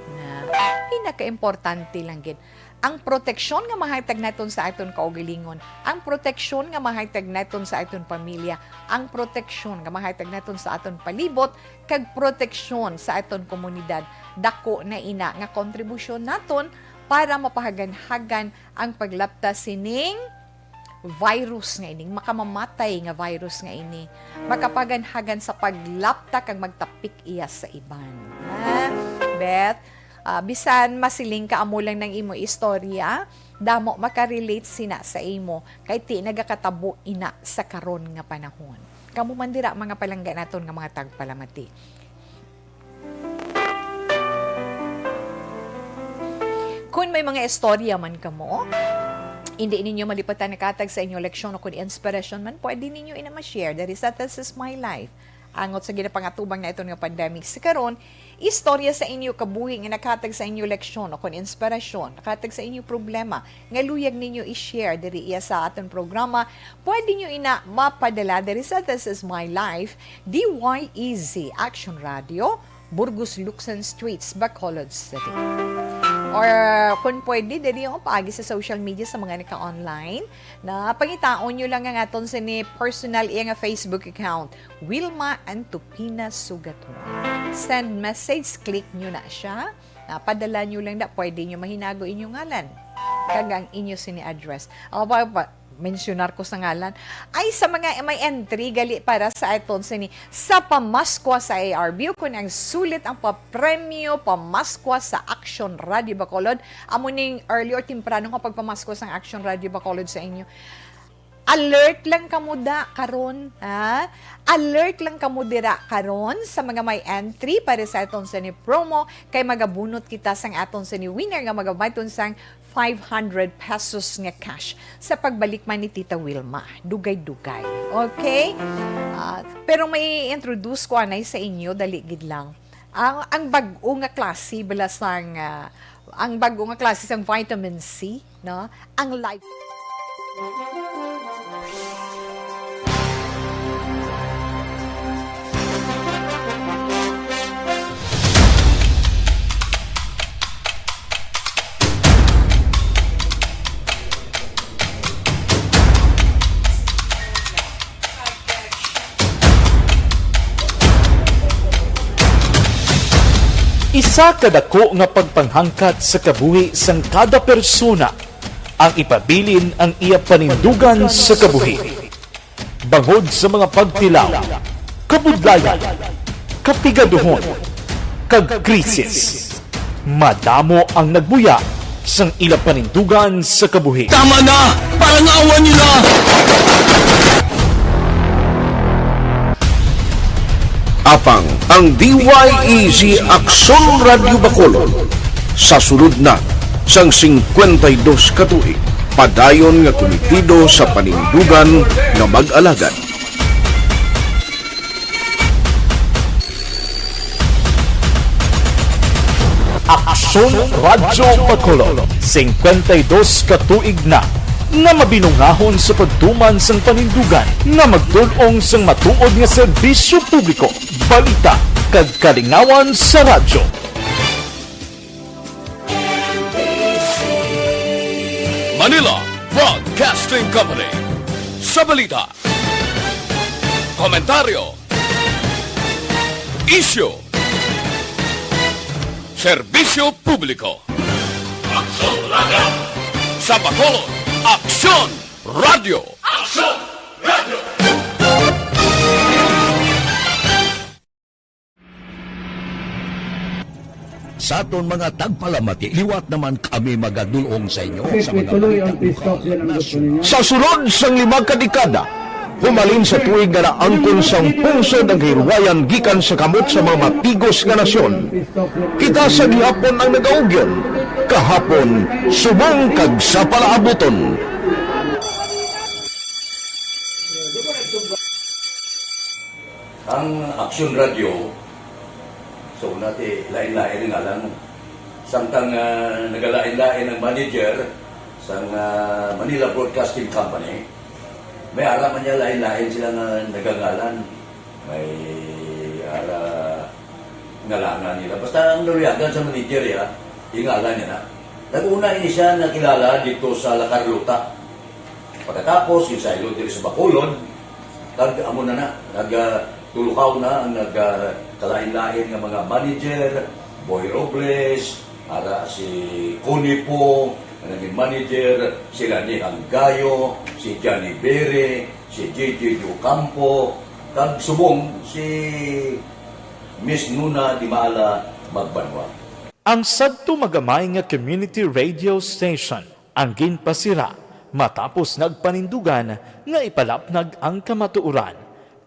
S1: na pinaka-importante lang gid ang proteksyon nga mahatag naton sa aton kaugalingon, ang proteksyon nga mahatag naton sa aton pamilya, ang proteksyon nga mahatag naton sa aton palibot, kag proteksyon sa aton komunidad. Dako na ina nga kontribusyon naton para mapahagan-hagan ang paglapta sining virus nga ini, makamamatay nga virus nga ini, makapaganhagan sa paglapta kag magtapik iya sa iban. Beth, bisan masiling ka amo lang ng imo istorya, damo makarelate sina sa imo kay ti nagakatabo ina sa karon nga panahon. Kamu man dira mga palangga naton nga mga tagpalamati. Kung may mga istorya man kamo, hindi ninyo malipatan na katag sa inyo leksyon o kung inspiration man, pwede ninyo ina ma-share. That is my life. Angot sa ginapangatubang na ito nga pandemic sa karon, istorya sa inyo kabuhi nga nakatag sa inyo leksyon o kung inspirasyon, nakatag sa inyo problema, nga luyag ninyo i-share diri iya sa aton programa, pwede nyo ina mapadala diri sa This is My Life, DYEZ Action Radio, Burgos Luxon Streets, Bacolod City. Or kung pwede, dali yung paagi sa social media sa mga naka-online na pangitaon nyo lang ang aton sa ni personal iya nga Facebook account, Wilma Antupina Sugaton. Send message, click nyo na siya. Padala nyo lang na, pwede nyo mahinago inyong ngalan. Kagang inyo sini-address. Mensyonar ko sa ngalan, ay sa mga may entry gali para sa aton sa pamaskwa sa ARB kung ang sulit ang papremyo pamaskwa sa Action Radio Bacolod. Amo ning early or temprano nga pagpamaskwa sa Action Radio Bacolod sa inyo. Alert lang kamo da karon, ha? Alert lang kamo dira karon sa mga may entry para sa aton sa ni promo kay magabunot kita sang aton sa ni winner nga magabayton sang 500 pesos nga cash sa pagbalik man ni Tita Wilma. Dugay-dugay. Okay? Pero may introduce ko anay sa inyo, daligid lang. Ang bago nga klase, balasang, ang bago nga klase sang vitamin C, no? Ang life.
S11: Isa kadako nga pagpanghangkat sa kabuhi sang kada persona ang ipabilin ang iya panindugan sa kabuhi. Bangod sa mga pagtilaw, kabudlayan, kapigaduhon, kag krisis. Madamo ang nagbuya sang ila panindugan sa kabuhi.
S6: Tama na! Parang awan nyo na!
S8: Apang ang DYEZ Action Radio Bacolod sa sulod na sang 52 katuig padayon nga komitido sa panindugan nga mag-alagad.
S11: Aksyon Radio Bacolod 52 katuig na nga mabinungahon sa pagtuman sang panindugan nga magdulong sang matuod nga serbisyo publiko, balita kag kalingawan sa radyo.
S6: Manila Broadcasting Company. Sa balita, komentaryo, issue, serbisyo publiko. Aksyon Radio! Sa Bacolod, Aksyon Radio! Aksyon Radio!
S12: Sa aton mga tagpalamati, liwat naman kami magadulong sa inyo sa mga balitang
S8: Sa sulod sang 5 kadekada, humalin sa tuig nga naangkon sang pungsod ang hirwayan gikan sa kamot sa mga matigos nga nasyon. Kita sa gihapon ang nagaugyon, kahapon subong kag sa palaabuton.
S12: ang Aksyon Radio. So nati lain-lain ang alam mo. Samtang nagalain-lain ang manager sa Manila Broadcasting Company, may alaman niya lain-lain sila na nagangalan. May ngalangan nila. Basta ang naluyagan sa Nigeria, ingalan niya na. Nag-una ini siya nakilala dito sa La Carlota. Pagkatapos, yung sa ilo dito sa Bacolod, amo na, nagtulukaw na ang nagkalain-lain ng mga manager, Boy Robles, para si Cunipo, naging manager, sila ni Anggayo, si Johnny Bere, si JJ Ocampo, kag subong si Miss Nuna Di Mala Magbanwa.
S11: Ang sadto magamay nga community radio station ang ginpasira matapos nagpanindugan nga ipalapnag ang kamatuoran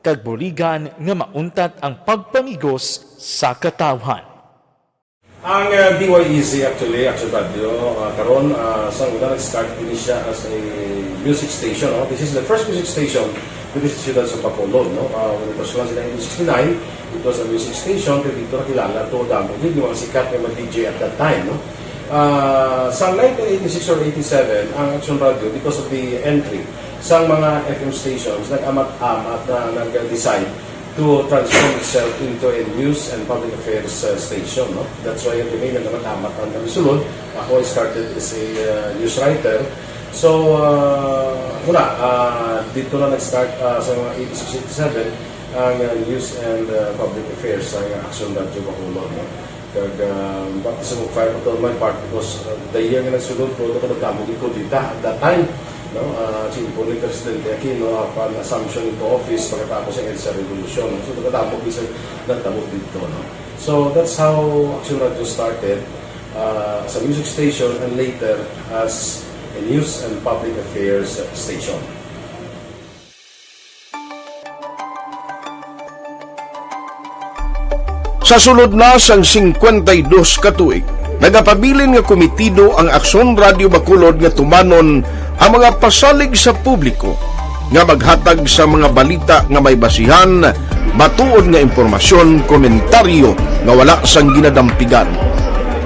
S11: kag buligan nga mauntat ang pagpamigos sa katawhan.
S13: Ang DYEZ actually, Action Radio, karon sa una nag-start din siya as a music station. No? This is the first music station with the Ciudad sa Bacolod. No? When it was launched in 1969, it was a music station kaya dito nakilala to damo din yung mga sikat na DJ at that time. No? Sa 1986 or 87, ang Action Radio, because of the entry sa mga FM stations, nag-amat-amat na nag-decide to transform itself into a news and public affairs station. No? That's why yung name naman-amat ang namisulod. Ako started as a news writer. So, dito na nag-start sa mga 86-87 ang news and public affairs ang Action Radio Bacolod. No? Kag baptism of fire to my part because the year nga nagsulod ko nagdamog ko dito at that time, no, po ni Presidente Aquino upon assumption into office pagkatapos ng EDSA Revolution. So nagdamog isa nagdamog dito, no. So that's how Action Radio started as a music station and later as a news and public affairs station.
S8: Sa sulod na sang 52 ka tuig, nagapabilin nga komitido ang Aksyon Radio Bacolod nga tumanon ang mga pasalig sa publiko nga maghatag sa mga balita nga may basihan, matuod nga impormasyon, komentaryo nga wala sang ginadampigan.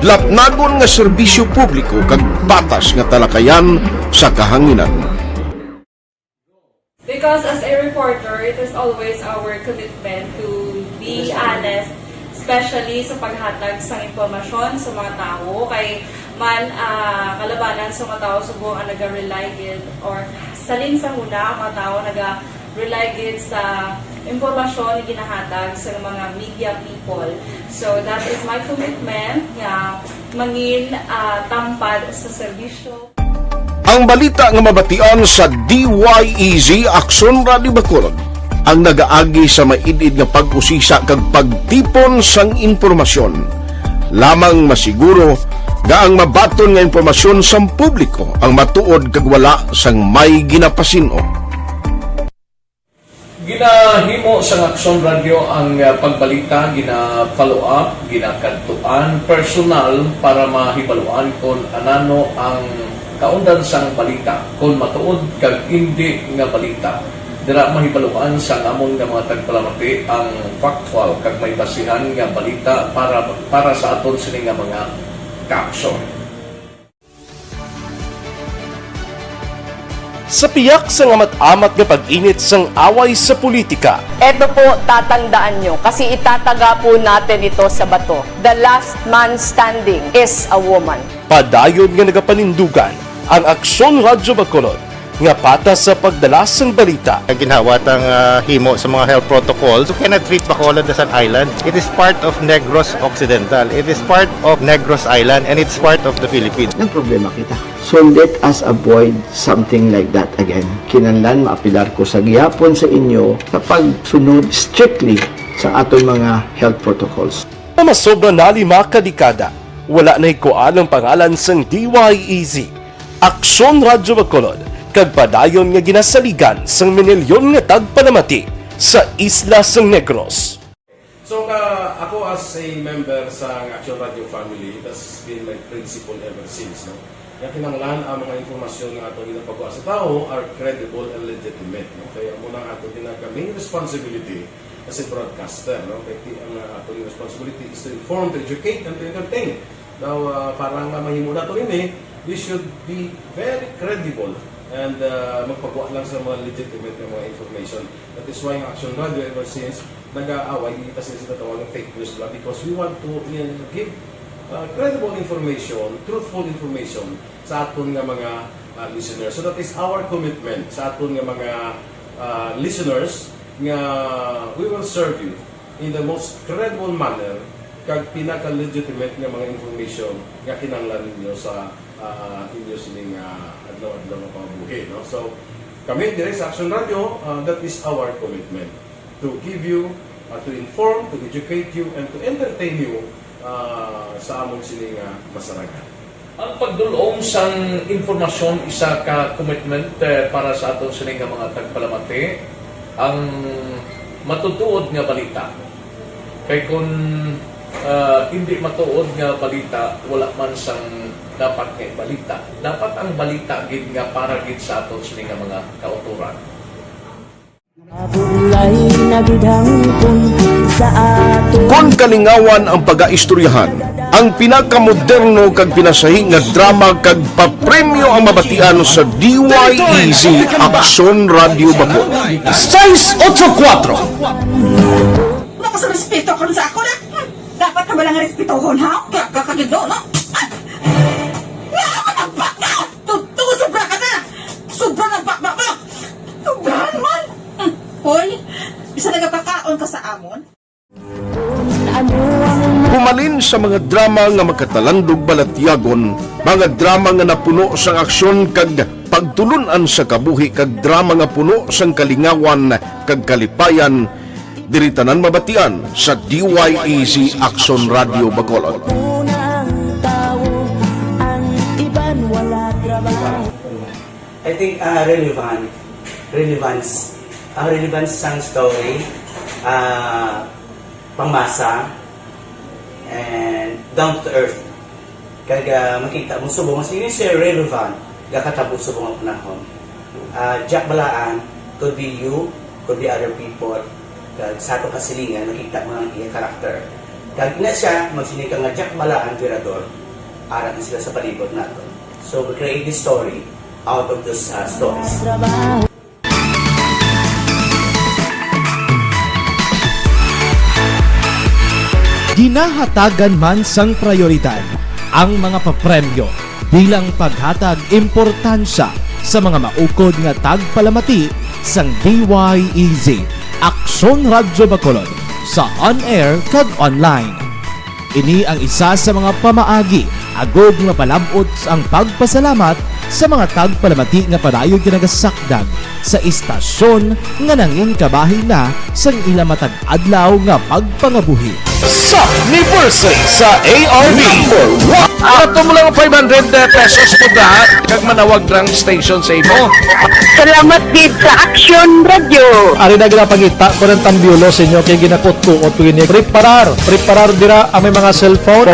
S8: Lapnagon nga serbisyo publiko kag batas nga talakayan sa kahanginan.
S14: Because as a reporter, it is always our commitment to be honest, especially sa paghatag sa impormasyon sa mga tao kay man kalabanan sa mga tao subong ang naga-rely gid or salin sa huna ang mga tao naga-rely gid sa impormasyon na ginahatag sa mga media people. So that is my commitment nga mangin tampad sa serbisyo.
S8: Ang balita nga mabatian sa DYEZ Aksyon Radio Bacolod ang nagaagi sa maidid nga pag-usisa kag pagtipon sang impormasyon. Lamang masiguro nga ang mabaton nga impormasyon sa publiko ang matuod kag wala sang may ginapasino.
S7: Ginahimo sa Aksyon Radio ang pagbalita, gina-follow up, ginakantuan personal para mahibaluan kung anano ang kaundan sang balita, kung matuod kag hindi nga balita. Dira mahibaluan sa among nga mga tagpalamati ang factual kag may basihan nga balita para sa aton sini nga mga kaaksyon.
S11: Sa piyak sa amat-amat nga pag-init sang away sa politika,
S3: Ito po, tatandaan nyo, kasi itataga po natin ito sa bato. The last man standing is a woman.
S11: padayon nga nagapanindugan ang Aksyon Radio Bacolod nga patas sa pagdalas ng balita.
S4: Ginhawat ang himo sa mga health protocols. You cannot treat Bacolod as an island. It is part of Negros Occidental. It is part of Negros Island and it's part of the Philippines.
S15: Ang problema kita. So let us avoid something like that again. Kinahanglan maapilar ko sa gihapon sa inyo sa pagsunod strictly sa aton mga health protocols.
S11: Masobra na 5 kadekada, wala na ikuan ang pangalan sang DYEZ, Aksyon Radio Bacolod, kag padayon nga ginasaligan sang minilyon nga tagpanamati sa isla sang Negros.
S13: So ako as a member sa Action Radio family, that's been my principle ever since. No? Kaya kinanglan ang mga informasyon nga ato ginapagawa sa tao are credible and legitimate. No? Kaya muna ato main responsibility as a broadcaster. No? Kaya ang ato responsibility is to inform, to educate, and to entertain. Now, parang mahimo na ito rin we should be very credible and magpagawa lang sa mga legitimate na mga information. That is why ang Action Radio ever since nag-aaway, kasi sinatawag ng fake news lang because we want to give credible information, truthful information sa aton nga mga listeners. So that is our commitment sa aton nga mga listeners nga we will serve you in the most credible manner kag pinaka-legitimate nga mga information nga kinahanglan ninyo sa inyo sining adlaw-adlaw nga pamumuhi. No? So, kami dire sa Action Radio, that is our commitment to give you, to inform, to educate you, and to entertain you sa among sining masaragan.
S7: Ang pagdulong sang informasyon isa ka commitment para sa aton sining mga tagpalamati ang matutuod nga balita. Kay kung hindi matuod nga balita, wala man sang dapat nga balita. Dapat ang balita gid nga para gid sa aton sining mga kauturan.
S8: Kung kalingawan ang pag-aistoryahan, ang pinakamoderno kag pinasahi nga drama kag papremyo ang mabatian sa DYEZ Action Radio Bacol. 684
S16: Naku sa respeto ko sa ako na. Dapat ka ba lang respetohon, ha? Kakagido, no? Naman ang baka! Tutugo sobra ka na! Sobra ng baka mo! Sobrahan man! Hoy, bisa nagapakaon ka sa amon?
S8: Pumalin sa mga drama nga magkatalandog balatyagon, mga drama nga napuno sang aksyon kag pagtulunan sa kabuhi kag drama nga puno sang kalingawan kag kalipayan, diritanan mabatian sa DYEZ Action Radio Bacolod.
S17: I think relevance sang story, pangmasa, and down to earth. Kaya makita mo subong, mas yun siya relevant, kakatabo subong ang panahon. Jack Balaan, could be you, could be other people, kag sa ato kasilingan, makita mo ang iya karakter. Kag ina siya, magsinika nga Jack Balaan, Virador, arat na sila sa palibot nato. So we create this story out of those stories.
S10: Ginahatagan man sang prioridad ang mga papremyo bilang paghatag importansya sa mga maukod nga tagpalamati sang DYEZ Action Radio Bacolod sa on-air kag online. Ini ang isa sa mga pamaagi agod nga palabot ang pagpasalamat sa mga tagpalamati nga padayon ginagasakdag sa istasyon nga nangin kabahin na sang ila matag adlaw nga pagpangabuhi.
S11: Sa anniversary sa ARB, ato mo lang 500 pesos po lahat kag manawag ng station sa imo.
S2: Salamat gid sa Action Radio.
S10: Ari na ginapangita ko ng tambiulo sa inyo kay ginakot-kuot ko ini. Preparar dira ang may mga cellphone.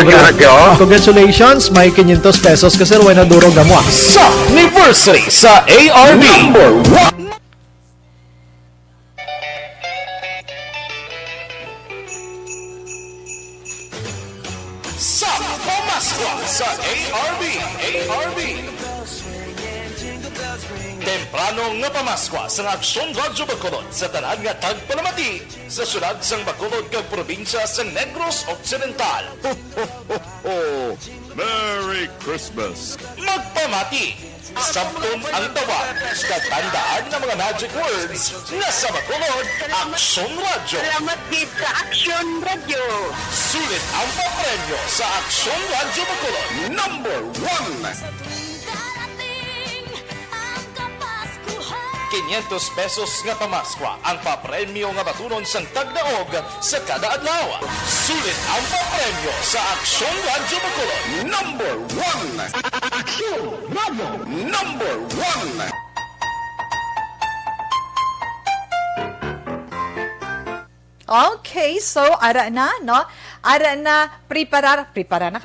S10: Congratulations, may 500 pesos kasi ruway na durog na mo.
S11: Sa anniversary sa ARB, sa Pamaskwa sa ARB. Temprano nga pamaskwa sa Aksyon Radio Bacolod sa tanan nga tagpalamati sa syudad sang Bacolod kag probinsya sang Negros Occidental. Merry Christmas! Magpamati! Sampun ang tawag kag tandaan ng mga magic words na sa Bacolod Aksyon Radio.
S2: Salamat gid sa Action Radio.
S11: Sulit ang papremyo sa Aksyon Radio Bacolod.
S8: Number 1.
S11: 500 pesos nga pamaskwa ang papremyo nga batunon sang tagdaog sa kada adlaw. Sulit ang papremyo sa Aksyon Radio Bacolod.
S8: Number 1. Action Radio. Number 1.
S1: Okay, so ara na, no? Ara na prepara na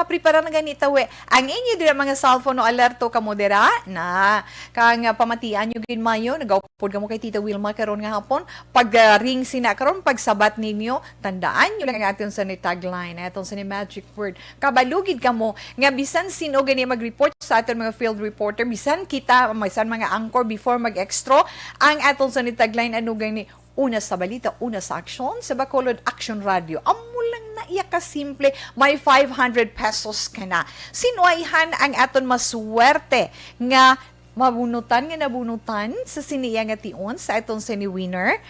S1: ganito we. Ang inyo dira mga cellphone no alerto ka mo dira na kang pamatian nyo gin mayo nagaupod ka mo kay Tita Wilma karon nga hapon pag ring sina karon pag sabat ninyo tandaan nyo lang aton sa ni tagline aton sa ni magic word kabalugid ka mo nga bisan sino gani mag-report sa aton mga field reporter bisan kita bisan mga anchor before mag-extra ang aton sa ni tagline ano gani una sa balita, una sa aksyon, sa Bacolod Action Radio. Amo lang na iya ka simple, may 500 pesos ka na. Sinuayhan ang aton maswerte nga mabunutan nga nabunutan sa siniya nga tion sa atong sini winner.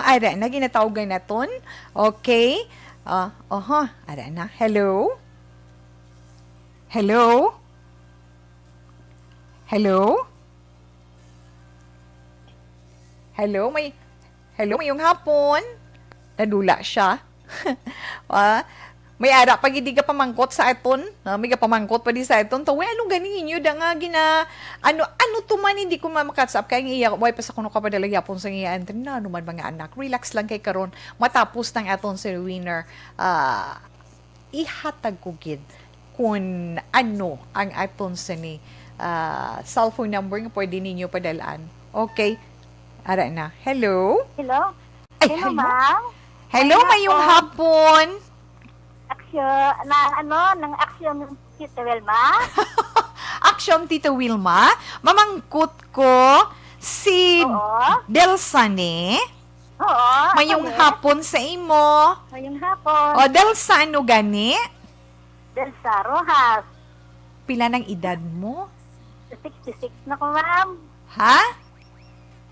S1: Ada na ginatawagan naton. Okay. Ada na. Hello? Hello? Hello? Hello, mayong hapon. Nadula siya. May ara pag hindi ka pamangkot sa aton, may ka pamangkot pa di sa aton, tawi anong ganin inyo da nga gina ano tuman hindi ko mamakatsap kay iya way pa sa kuno ka padala yapon sa iya entry na ano man mga anak. Relax lang kay karon matapos ng aton si winner. Ihatag ko gid kung ano ang aton sa ni cellphone number nga pwede ninyo padalaan. Okay. Ara na. Hello?
S18: Hello?
S1: Ay,
S18: hello, ma'am?
S1: Hello, mayong hapon.
S18: Aksyon, ng aksyon ng Tita Wilma?
S1: Aksyon, Tita Wilma. Mamangkot ko si Delsane.
S18: Oo.
S1: Mayong hapon sa imo.
S18: Mayong hapon.
S1: Delsa, ano gani?
S18: Delsa Rojas.
S1: Pila ng edad mo?
S18: 66 na ko, ma'am.
S1: Ha?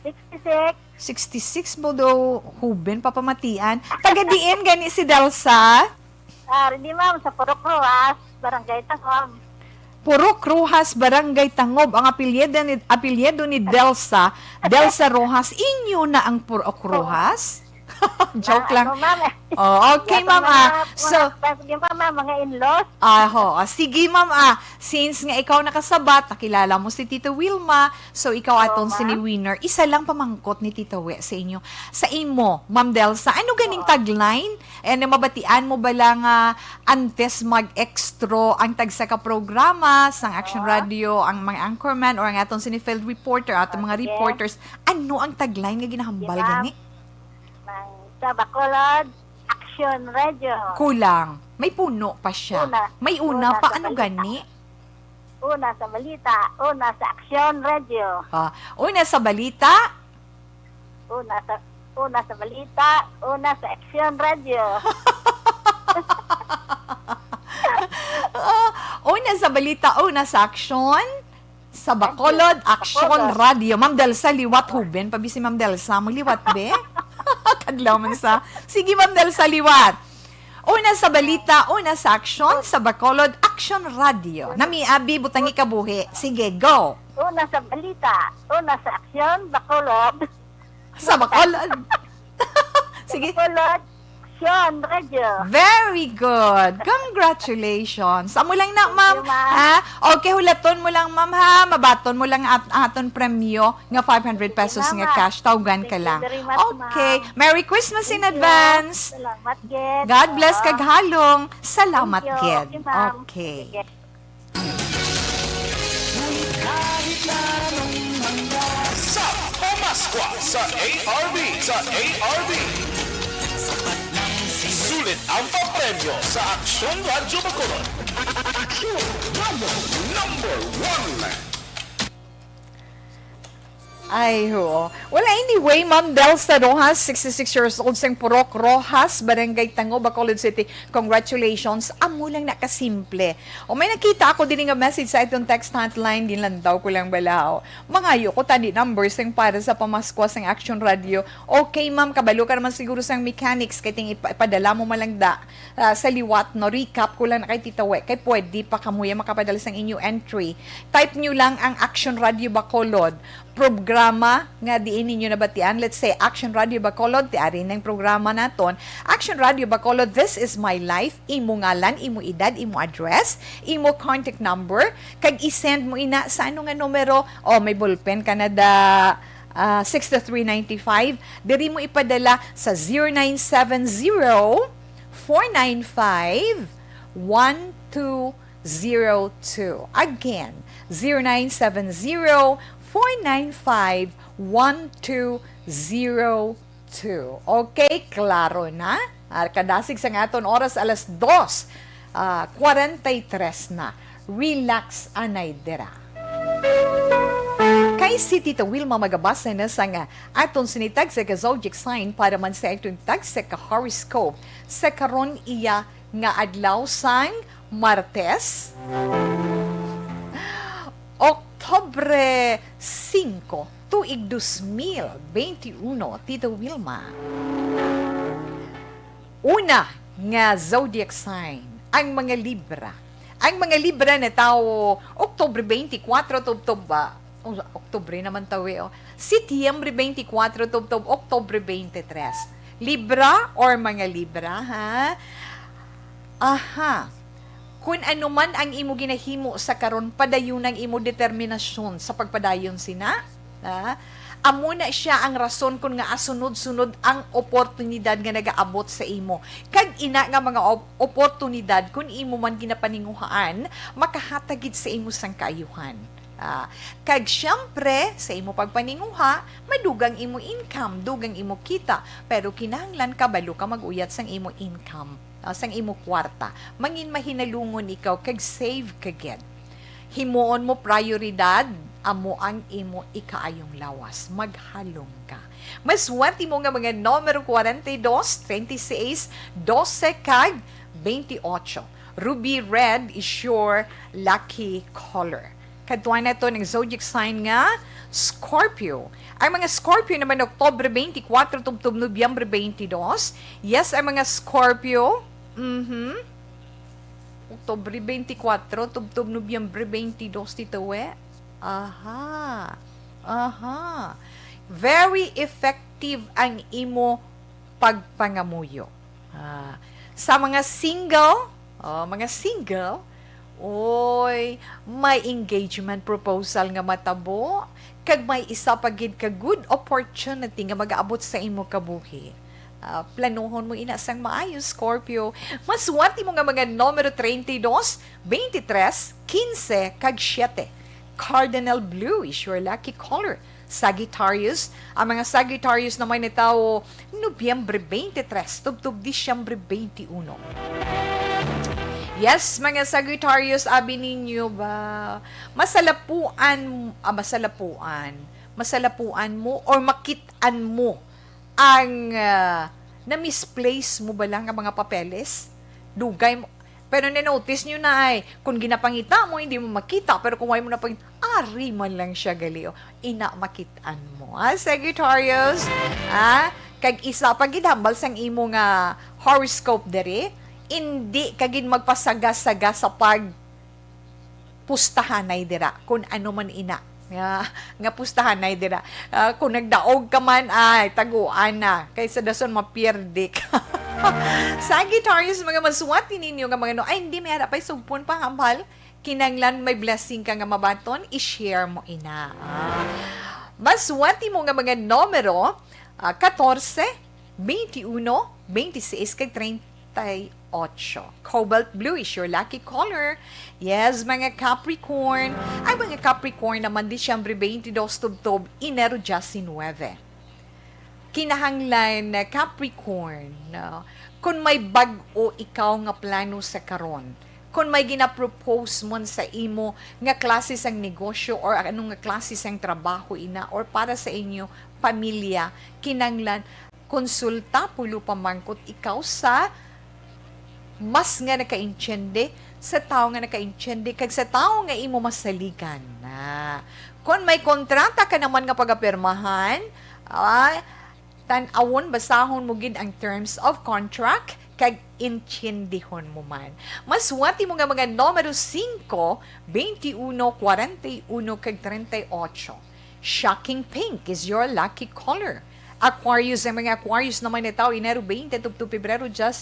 S18: 66.
S1: 66 mo daw, huben, papamatian. Taga-diin gani si Delsa?
S18: Hindi, ma'am. Sa Purok Rojas, Barangay Tangob.
S1: Purok Rojas, Barangay Tangob. Ang apelyido ni Delsa, Delsa Rojas. Inyo na ang Purok Rojas? Joke lang. Okay, ma'am. So,
S18: sige, ma'am, mga in-laws.
S1: Sige, ma'am. Since nga ikaw nakasabat, nakilala mo si Tita Wilma, so ikaw atong sini-winner. Isa lang pamangkot ni Tita We sa inyo. Sa imo, Ma'am Delsa, ano ganing tagline? Mabatian mo ba lang antes mag-extra ang tagsa ka programa sa Action Radio, ang mga anchorman or ang atong sini-field reporter, atong mga reporters, ano ang tagline nga ginahambal gani?
S18: Sa Bacolod Action Radio.
S1: Kulang. May puno pa siya. May una pa. Ano gani?
S18: Una sa balita. Una sa Action Radio.
S1: Una sa balita.
S18: Una sa balita. Una sa Action Radio.
S1: Una sa balita. Una sa action. Sa Bacolod Action Radio. Ma'am Delsa, liwat huben. Pabisi Ma'am Delsa. Magliwat be? Kadlaw man sa. Sige, Ma'am Delsa, liwat. Una sa balita, una sa action, sa Bacolod Action Radio. Nami-abi, butangi kabuhi. Sige, go.
S18: Una sa balita, una sa action, Bacolod.
S1: Sa Bacolod. Sige.
S18: Bacolod Action Radio.
S1: Very good. Congratulations. Amo lang na, ma'am. Okay, hulaton mo lang, ma'am, ha? Mabaton mo lang aton premyo nga 500 pesos nga cash. Tawgan ka lang. Okay. Merry Christmas in advance.
S18: Salamat, Ged.
S1: God bless kaghalong. Salamat, Ged. Okay.
S11: Sa Pamaskwa sa ARB. Sulit ang papremyo sa Aksyon Radio Bacolod. Aksyon Radio number 1.
S1: Ay, ho. Well, anyway, Ma'am Delsa Rojas, 66 years old, sang Purok Rojas, Barangay Tangob, Bacolod City. Congratulations. Amo lang nakasimple. O may nakita ako din nga message sa itong text hotline, ginlandaw ko lang balaw. Mangayo ko tadi numbers sang para sa pamaskwa sang Action Radio. Okay, ma'am, kabalo ka naman siguro sang mechanics, kaya ting ipadala mo malangda sa liwat, no? Recap ko lang na kay Tita We, kay pwede pa kamuya makapadala sang inyo entry. Type nyo lang ang Action Radio Bacolod. Programa nga diin ninyo nabatian. Let's say Action Radio Bacolod, tiari ng programa naton. Action Radio Bacolod, This is My Life. Imo ngalan, imo edad, imo address, imo contact number. Kag i-send mo ina sa ano nga numero. May ballpen ka na da 6395. Diri mo ipadala sa 0970-495-1202. Again, 0970-495-1202. Okay, klaro na? Kadasig sa ngaton oras alas 2:43 na. Relax anay dira. Kay Ay si Tita Wilma magabasa na sa nga aton sinitag sa zodiac sign para man sa itong tag sa horoscope sa karon iya nga adlaw sang Martes, Oktubre 5, tuig 2021, Tita Wilma. Una nga zodiac sign, ang mga Libra. Ang mga Libra na tao, Oktubre 24, Oktubre naman tawi, Setyembre 24, Oktubre 23. Libra or mga Libra, ha? Aha. Kung ano man ang imo ginahimo sa karon, padayon ang imo determinasyon sa pagpadayon sina. Amo na siya ang rason kung nga asunod-sunod ang oportunidad nga nagaabot sa imo. Kag ina nga mga oportunidad, kung imo man ginapaninguhaan, makahatagid sa imo sang kaayuhan. Kag syempre, sa imo pagpaninguha, madugang imo income, dugang imo kita, pero kinahanglan kabalo ka mag-uyat sang imo income. Sang imo kwarta, mangin mahinalungon ikaw kag save kagad. Himuon mo prioridad, amo ang imo ikaayong lawas. Maghalong ka. Maswerte mo nga mga numero 42, 26, 12 kag 28. Ruby red is your lucky color. Kadwa na to ng zodiac sign nga Scorpio. Ang mga Scorpio naman Oktubre 24 tubtob Nobyembre 22. Yes, ang mga Scorpio Oktubre 24 tubtob Nobyembre 22 Tito we. Aha. Very effective ang imo pagpangamuyo. Sa mga single, oy, may engagement proposal nga matabo, kag may isa pagid ka good opportunity nga mag-aabot sa imo kabuhi. Planuhon mo ina sang maayo, Scorpio. Maswerte mo nga mga numero 32, 23, 15, kag 7. Cardinal blue is your lucky color. Sagittarius, ang mga Sagittarius naman ni tao Nobyembre 23, tubtob Disyembre 21. Yes, mga Sagittarius, abi ninyo ba? Masalapuan mo or makitaan mo ang na-misplace mo ba lang ang mga papeles? Dugay mo. Pero na-notice nyo na ay, kung ginapangita mo, hindi mo makita. Pero kung mo na pang, ari man lang siya gali. Ina makitaan mo. Sagittarius, kag isa pag ginambal sang imo nga horoscope dere, hindi kagin magpasagas-sagas sa pagpustahanay dira kung ano man ina nga pustahanay dira. Kung nagdaog ka man ay taguan na kaysa dason mapierdi ka. Sagittarius, mga maswati ninyo nga mga ay hindi may harapay sugpon pa hambal, kinanglan may blessing ka nga mabaton, i-share mo ina. Maswati mo nga mga numero 14, 21, 26 kag 38. Cobalt blue is your lucky color. Yes, mga Capricorn. Ay, mga Capricorn naman Disyembre 22 tubtob Enero 19. Kinahanglan na Capricorn, kung may bag-o ikaw nga plano sa karon, kung may ginapropose mo sa imo nga klase sang negosyo or anong nga klase sang trabaho ina or para sa inyo pamilya, kinahanglan konsulta pulo pamangkot ikaw sa mas nga nakaintyende sa tao nga nakaintyende kag sa tao nga imo masaligan na. Kung may kontrata ka naman nga pagapirmahan, tan-awon basahon mo gid ang terms of contract kag intyendihon mo man. Maswati mo nga mga numero 5, 21, 41 kag 38. Shocking pink is your lucky color. Aquarius, ang mga Aquarius naman na tao Enero 20 to Pebrero 18.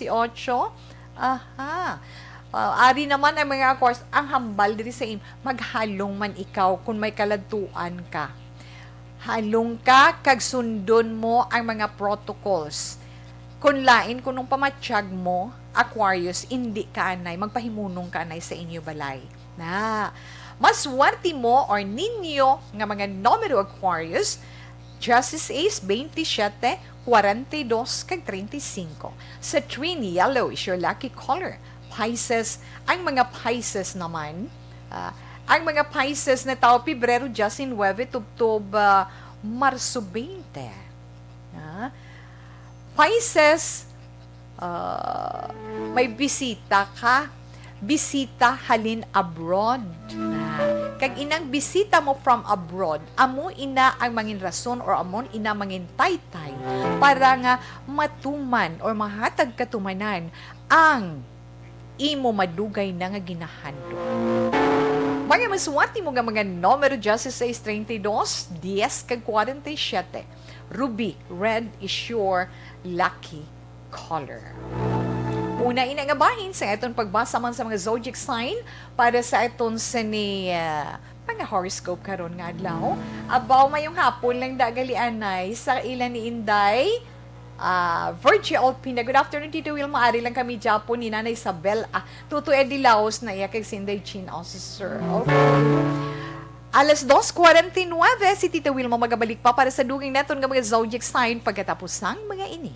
S1: Ari naman ang mga Aquarius, ang hambal diri sa maghalong man ikaw kung may kaladtuan ka. Halong ka, kag sundon mo ang mga protocols. Kung lain, kung nung pamatsyag mo, Aquarius, hindi ka anay, magpahimunong ka anay sa inyo balay. Maswerte mo or ninyo nga mga numero Aquarius, Justice Ace 27, 42 kag 35. Sa Trini, yellow is your lucky color. Pisces, ang mga Pisces naman, Ang mga Pisces na tao, Pebrero 19, tubtob Marso 20. Pisces, may bisita ka. Bisita halin abroad. Kag inang bisita mo from abroad, amo ina ang mangin rason or amon ina mangin taytay para nga matuman or mahatag katumanan ang imo madugay na nga ginahando. Mga masuwati mo nga mga numero 1632, 10 kag 47. Ruby, red is your lucky color. Una ina nga bahin sa eton pagbasa man sa mga zodiac sign para sa eton sa ni mga horoscope karon nga adlaw. Abaw mayong hapon lang dagalianay sa ilan ni Inday Virgie Alpina. Good afternoon, Tito Will. Maari lang kami Japon ni Nanay Isabel. Tuto Edilaos na iya kay Sinday Chin Officer. Okay. Alas 2:49, si Tito Will magabalik pa para sa duging neton nga mga zodiac sign pagkatapos ng mga ini.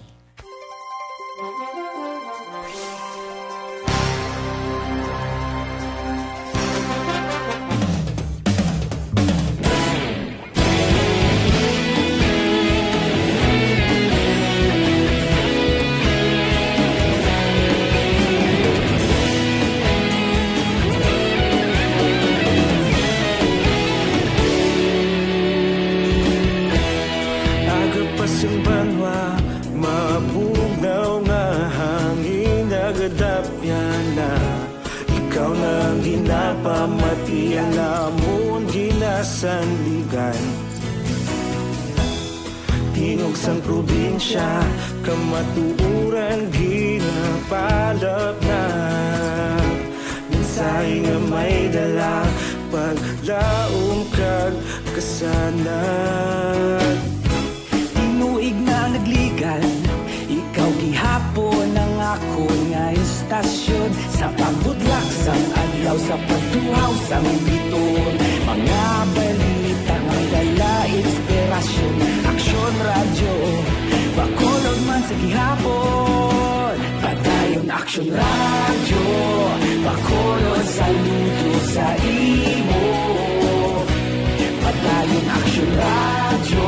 S19: Agapasang banwa, mabugaw nga hangin agadapyan na ikaw nang ginapamati ang amon ginasandigan. Tingog sang probinsya, kamatuuran ginapalap na minsay nga may dala paglaom kag kasanan.
S20: Tinuig na nagligan, ikaw gihapon ang ako nga istasyon. Sa pagbudlak sang adlaw, sa pagtuhaw sang biton, mga balita nga dala inspirasyon. Aksyon radyo, bakolod man sa gihapon. Padayon aksyon radyo, bakolod saludo sa imo. Padayon aksyon radyo,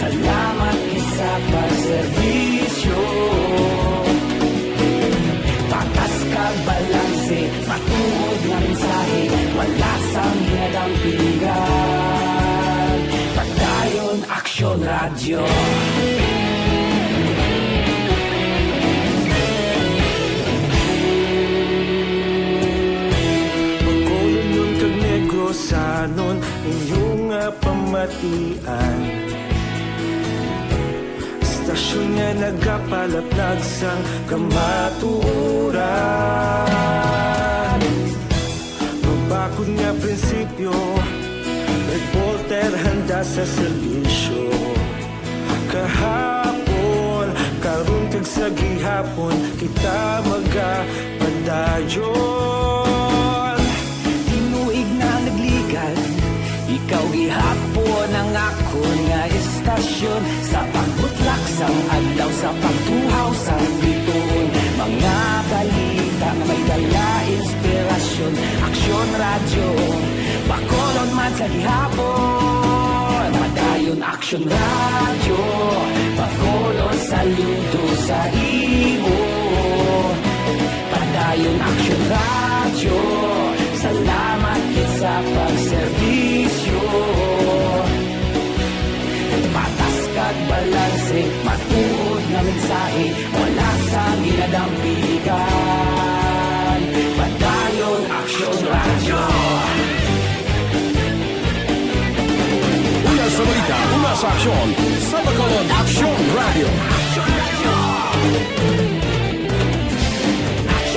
S20: salamat sa pagserbisyo. Patas kag balanse, matuod na mensahe, wala sang hinadampingan. Padayon aksyon radyo.
S19: Bakolod nun kag Negrosanon, inyong pamatian. Stasyon nga nagapalaplag sang kamatuuran. Mabakod nga prinsipyo, reporter handa sa serbisyo. Kahapon, karon kag sa gihapon, kita magapadayon.
S20: Tinuig na nagligan, ikaw gihapon ang ako nga istasyon. Sa pagbutlak sang adlaw, sa pagtuhaw sang biton, mga balita nga may dala inspirasyon. Aksyon radyo, bakolon man sa gihapon. Padayon aksyon radyo, bakolon saludo sa imo. Padayon aksyon radyo, salamat sa pagserbisyo. Patas kag balanse, matuod na mensahe, wala sa ginadampigan. Padayon aksyon radyo.
S21: Una sa balita, una sa aksyon, sa Bacolod Aksyon Radio.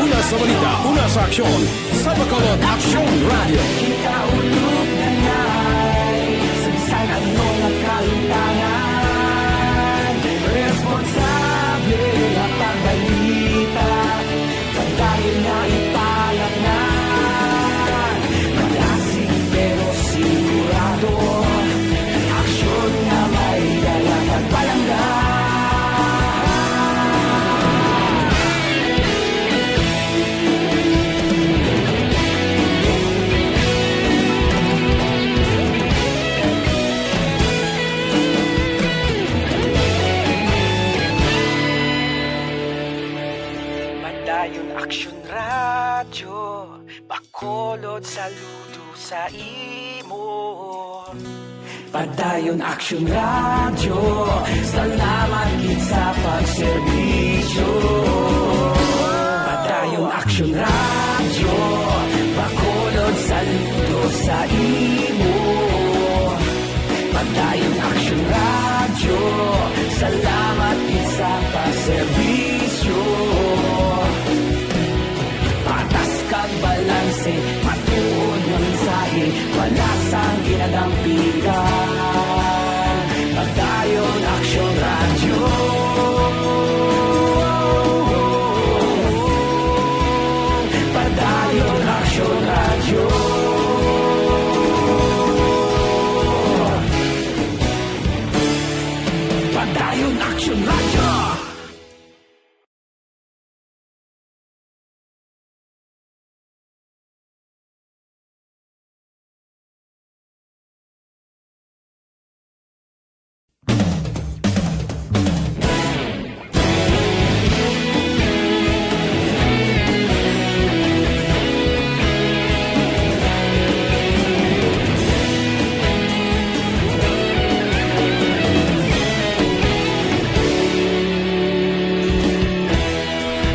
S21: Una sa balita, una sa aksyon, sa Bacolod Aksyon Radio.
S20: Kita ulog na ngay, sagsang ano nga kalintangan. Responsable na pagbalita, pagdayon na ipalat na. Malasig pero sigurado, aksyon na may dala pagpalanggan. Bacolod, saludo sa imo. Padayon Action Radio, salamat gid sa pagserbisyo. Padayon Action Radio, Bacolod, saludo sa imo. Padayon Action Radio, salamat gid sa pagserbisyo. Patas kag balanse, matuod ng mensahe, wala sang ginadampigan. Padayon Action Radio. Padayon Action Radio. Padayon Action Radio.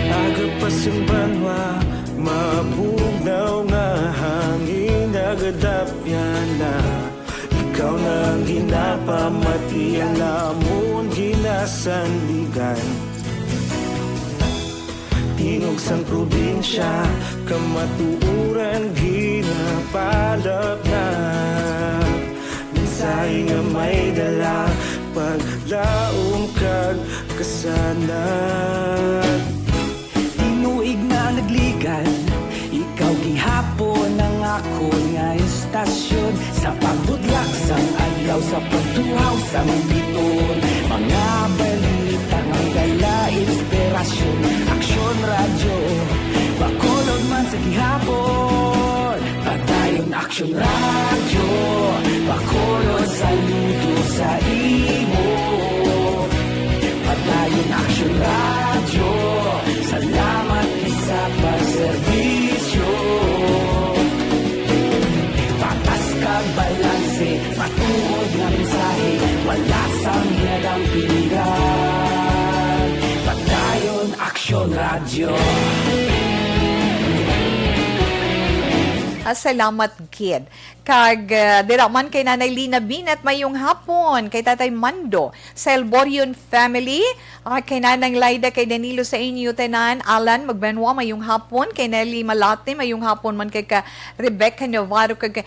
S19: Agapasumbanwa, mabugnaw nga hangin nagadapyan na. Ikaw na ang ginapamati, ang namon ginasandigan. Tingog sang probinsya, kamatuuran ginapalap na. Mensahe nga may dala, paglaom kag kasanag.
S20: Inuig na nagligan, ikaw gihapon ang ako nga istasyon. Sa pagbudlak sang adlaw, sa pagtuhaw sang biton. Mga balita nga gala, inspirasyon. Action Radio, Bacolod man sa gihapon. Padayon Action Radio, Bacolod, saludo sa imo. Padayon Action Radio, salamat sa pagserbisyo. Patas kag balanse, matuod nga mensahe, wala sang ginadampigan. Padayon Action Radio.
S1: Salamat gid. Kag dira man kay Nanay Lina Binet mayong hapon, kay Tatay Mando sa Elborion family, kay Nanang Laida, kay Danilo sa inyo tanan, Alan Magbenwa mayong hapon, kay Nelly Malate mayong hapon man, kay ka Rebecca Navarro, kay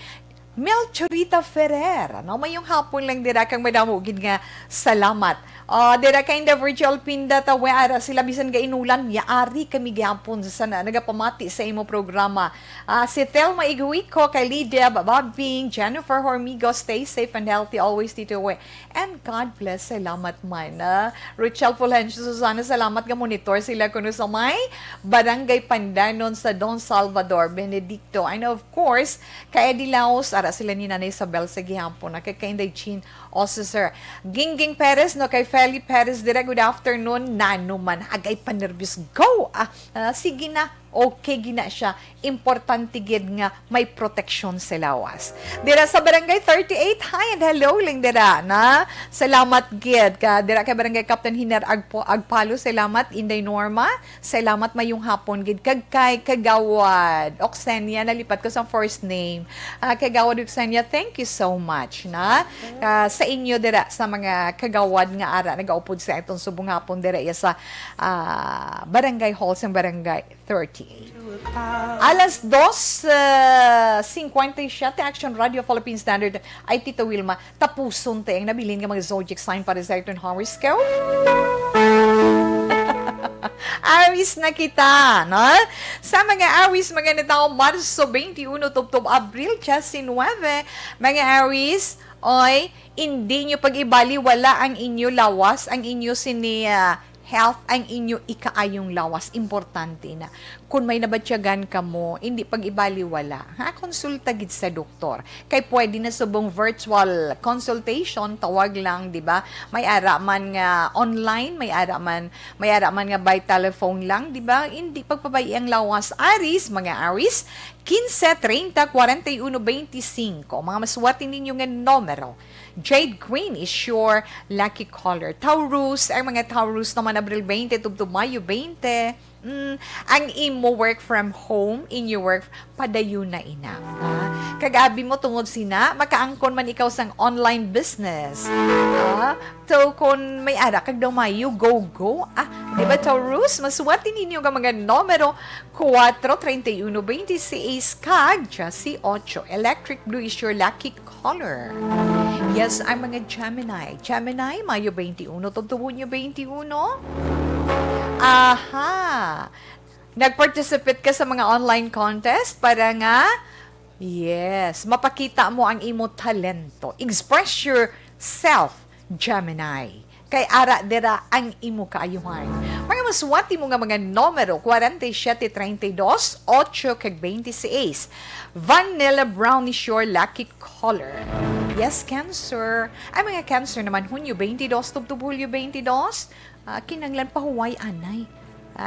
S1: Melchorita Ferrer, no, mayong hapon lang dira kang madamugid nga salamat. Dira kay the virtual pinda tawara sila bisan ga inulan yaari kami gyapon sa sana nagapamati sa imo programa. Si Thelma Iguico, kay Lydia Babing, Jennifer Hormigo, stay safe and healthy always, Tito We. And God bless, salamat man. Richelle Fulgencio, Susana, salamat nga monitor sila kuno sa may Barangay Pandanon sa Don Salvador, Benedicto. And of course, kay Eddie Laos, ara sila ni Nanay Isabel sa gihapon, kay Inday Chin Officer Gingging Perez, no, kay Feli Perez, dire good afternoon. Nano man agay panervyos, go. Sige na, okay gina siya. Importante gid nga may protection sa lawas. Dira sa Barangay 38, hi and hello lang dira na. Salamat gid ka dira kay Barangay Captain Hiner Agpalo, salamat. Inday Norma, salamat mayong hapon gid. Kag kay Kagawad Oxenia, nalipat ko sa first name. Kagawad Oxenia, thank you so much na sa inyo dira sa mga kagawad nga ara nagaupod sa itong subong hapon dira sa Barangay Hall sa Barangay 38. Alas 2:57 Action Radio Philippine Standard ay Tito Wilma tapuson tayong nabilin nga mga zodiac sign para sa itong horoscope. Aries na kita, no? Sa mga Aries, mga nataong Marso 21, Tubtob, Abril 19, mga Aries, oy, hindi nyo pag-ibali, wala ang inyo lawas, ang inyo health, ang inyo ikaayong lawas. Importante na. kung may nabatyagan ka mo, hindi pag-ibaliwala, konsulta gid sa doktor. Kay pwede na subong virtual consultation, tawag lang, di ba? May ara man nga online, may ara man nga by telephone lang, di ba? Hindi pagpabay ang lawas. Mga Aris, 15, 30, 41, 25. Mga maswerte ninyo nga numero. Jade Green is your lucky color. Taurus, ang mga Taurus naman Abril 20 to Mayo 20. Ang imo work from home, in your work, padayon na enough. Kagabi mo tungod sina, makaangkon man ikaw sang online business. So, kung may ara kag daw mayo, go. Di ba, Taurus? Maswerte ninyo ka mga numero 4, 31, 26, kag 18. Electric blue is your lucky color. Yes, ang mga Gemini. Gemini, Mayo 21, Tubtubunyo 21. Aha! Nag-participate ka sa mga online contest para nga, yes, mapakita mo ang imo talento. Express yourself, Gemini. Kay ara dira ang imo kaayuhan. Mga maswati mo nga mga numero 47, 32, 8, kag 26. Vanilla brown is your lucky color. Yes, Cancer. Ay mga Cancer naman, Hunyo 22, Tubtubulyo 22. Kinanglan pahuway anay.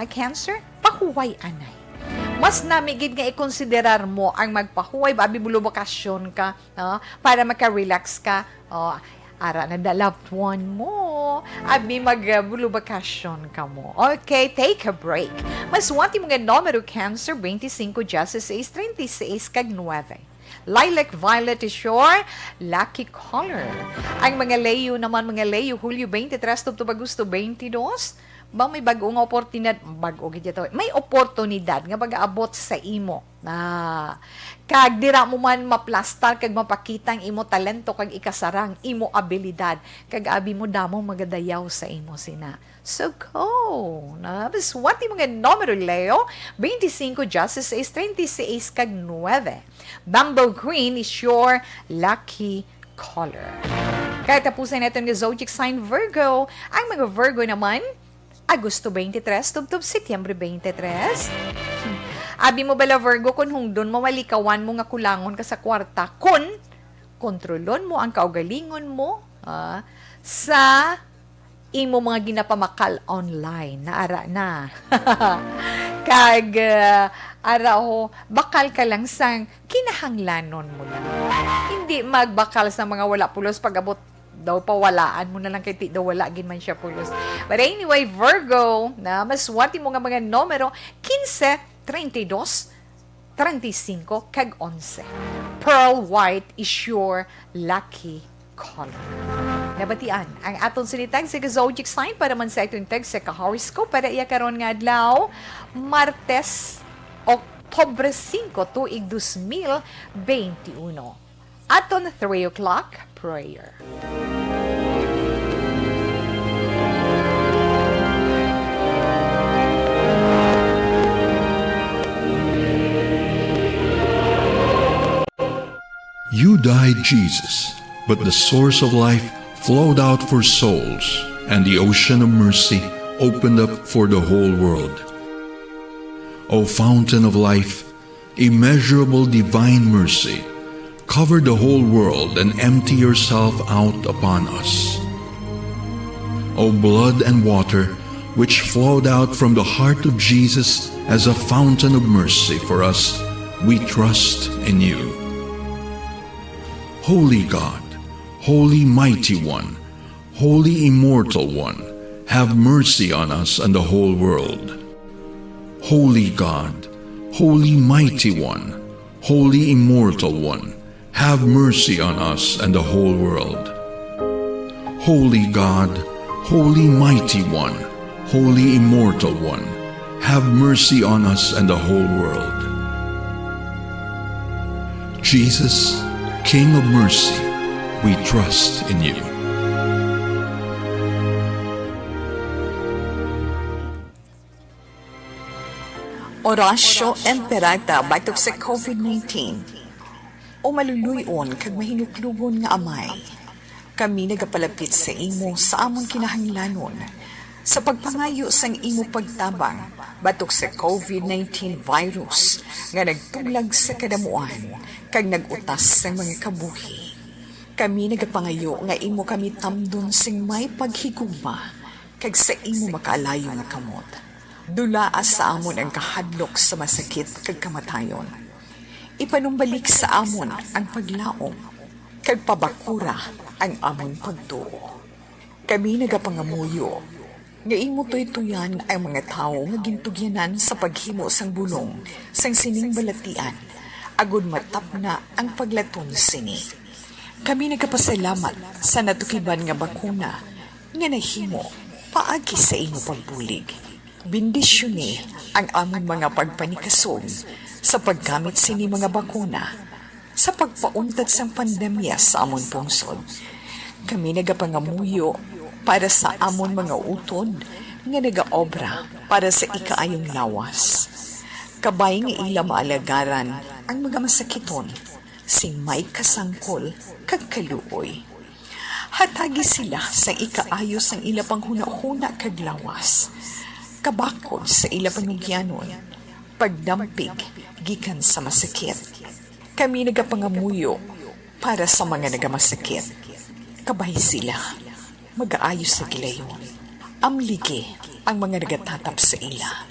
S1: Cancer, pahuway anay. Mas namigid nga i-considerar mo ang magpahuway, babi bulo bakasyon ka, para maka-relax ka. Ara na the loved one mo. Abi magbulo bakasyon ka mo. Okay, take a break. Mas wati mo nga numero Cancer 25, 16, 36, kag 9. Lilac violet is your lucky color. Ang mga Leo naman, mga Leo, Hulyo 23, to Agosto 22, bang may bagong oportunidad, may oportunidad nga mag-aabot sa imo. Kag dira mo man maplastar, kag mapakita ang imo talento, kag ikasarang imo abilidad, kag abi mo damo magadayaw sa imo sina. So go! Biswati mga numero Leo, 25, 16, 36, kag 9. Bamboo green is your lucky color. Kaya tapusin natin ng zodiac sign Virgo. Ang mga Virgo naman, Agosto 23, tubtub Setyembre 23. Abi mo bala Virgo, kung hungdon mo malikawan mo nga kulangon ka sa kwarta, kun kontrolon mo ang kaugalingon mo sa imo mga ginapamakal online na ara na. Kag bakal ka lang sang kinahanglanon mo lang. Hindi magbakal sa mga wala pulos pag-abot daw pawalaan mo na lang kay ti daw wala gin man siya pulos. But anyway, Virgo, na maswati mo nga mga numero 15, 32, 35, kag 11. Pearl white is your lucky color. Nabatian ang aton sinitag sa zodiac sign para man sa itong tag sa ka-horoscope para iya karon nga adlaw Martes, Oktubre 5, tuig 2021. Aton 3 o'clock prayer.
S5: You died, Jesus, but the source of life flowed out for souls, and the ocean of mercy opened up for the whole world. O fountain of life, immeasurable divine mercy, cover the whole world and empty yourself out upon us. O blood and water, which flowed out from the heart of Jesus as a fountain of mercy for us, we trust in you. Holy God, Holy Mighty One, Holy Immortal One, have mercy on us and the whole world. Holy God, Holy Mighty One, Holy Immortal One, have mercy on us and the whole world. Holy God, Holy Mighty One, Holy Immortal One, have mercy on us and the whole world. Jesus, King of mercy, we trust in you.
S1: Orasyo Emperata batok sa COVID-19. O maluluyon kag mahinuklugon nga amay. Kami nagapalapit sa imo sa among kinahanglanon. sa pagpangayo sang imo pagtabang batok sa COVID-19 virus nga nagtulag sa kadamuan kag nagutas sa mga kabuhi. Kami nagapangayo nga imo kami tamdon sing may paghigugma kag sa imo makaalayo nga kamot. Dulaas sa amon ang kahadlok sa masakit kag kamatayon. Ipanumbalik sa amon ang paglaom kag pabakura ang amon pagtuo. Kami nagapangamuyo nga imo tuytuyan ang mga tao nga gintugyanan sa paghimo sang bulong sang sining balatian agud matapna ang paglaton sini. Kami nagapasalamat sa natukiban nga bakuna nga nahimo paagi sa imo pagbulig. Bendisyoni ang among mga pagpanikasog sa paggamit sini mga bakuna sa pagpauntad sang pandemya sa amon pungsod. Kami nagapangamuyo para sa amon mga utod nga nagaobra para sa ikaayong lawas. Kabay nga ila maalagaran ang mga masakiton, sing may kasangkol kag kaluoy. Hatagi sila sa ikaayo sang ila panghuna-huna kag lawas. Kabakod sa ila panugyanon, pagdampig gikan sa masakit. Kami nagapangamuyo para sa mga nagamasakit. Kabay sila mag-aayos sa gilayon. Amligi ang mga nagatatap sa ila.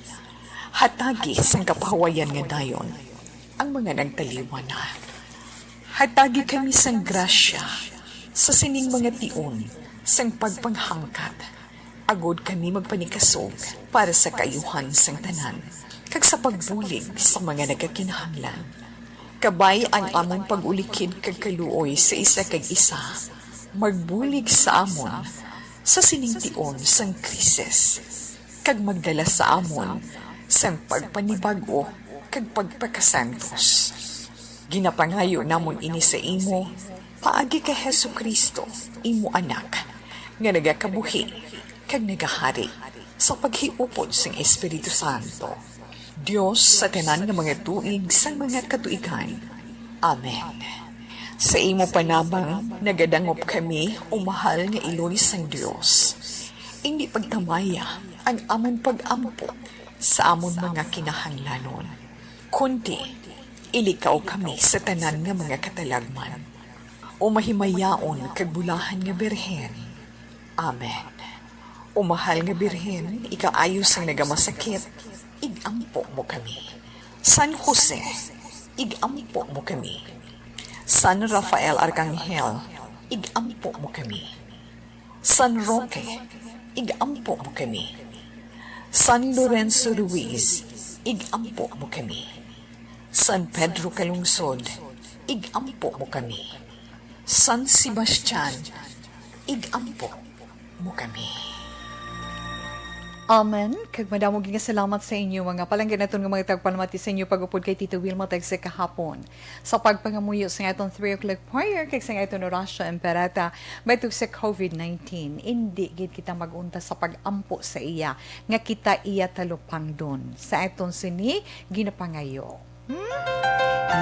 S1: Hatagi sang kapahawayan nga dayon ang mga nagtaliwan na. Hatagi kami sang grasya sa sining mga tion sang pagpanghangkat. Agod kami magpanikasog para sa kayuhan sang tanan kag sa pagbulig sa mga nagakinahanglan. Kabay ang amon pag-ulikid kag kaluoy sa isa kag isa. Magbulig sa amon sa siningtion sang krisis kag magdala sa amon sang pagpanibago kag pagpakasantos. Ginapangayo namon ini sa imo paagi kay Hesukristo, imo anak, nga nagakabuhi kag nagahari sa paghiupod sang Espiritu Santo. Dios sa tanan nga mga tuig sang mga katuigan. Amen. Sa imo panabang, nagadangop kami o mahal nga iloy sang Dios. Hindi pagtamaya ang amon pag-ampo sa amon mga kinahanglanon. Kundi, ilikaw kami sa tanan nga mga katalagman. O mahimayaon kag bulahan nga birhen. Amen. O mahal nga birhen, ikaayos ang nagamasakit, igampo mo kami. San Jose, igampo mo kami. San Rafael Arcangel, igampo mo kami. San Roque, igampo mo kami. San Lorenzo Ruiz, igampo mo kami. San Pedro Calungsod, igampo mo kami. San Sebastian, igampo mo kami. Amen. Kag madamo nga salamat sa inyo mga palanggan naton nga mga tagpalamati sa inyo pag-upod kay Tito Wilma tag sa kahapon. Sa pagpangamuyo sa atong 3 o'clock prayer kag sa atong orasyon emperata batok sa COVID-19. Hindi gid kita magunta sa pag-ampo sa iya nga kita iya talupang don. Sa atong sini ginapangayo.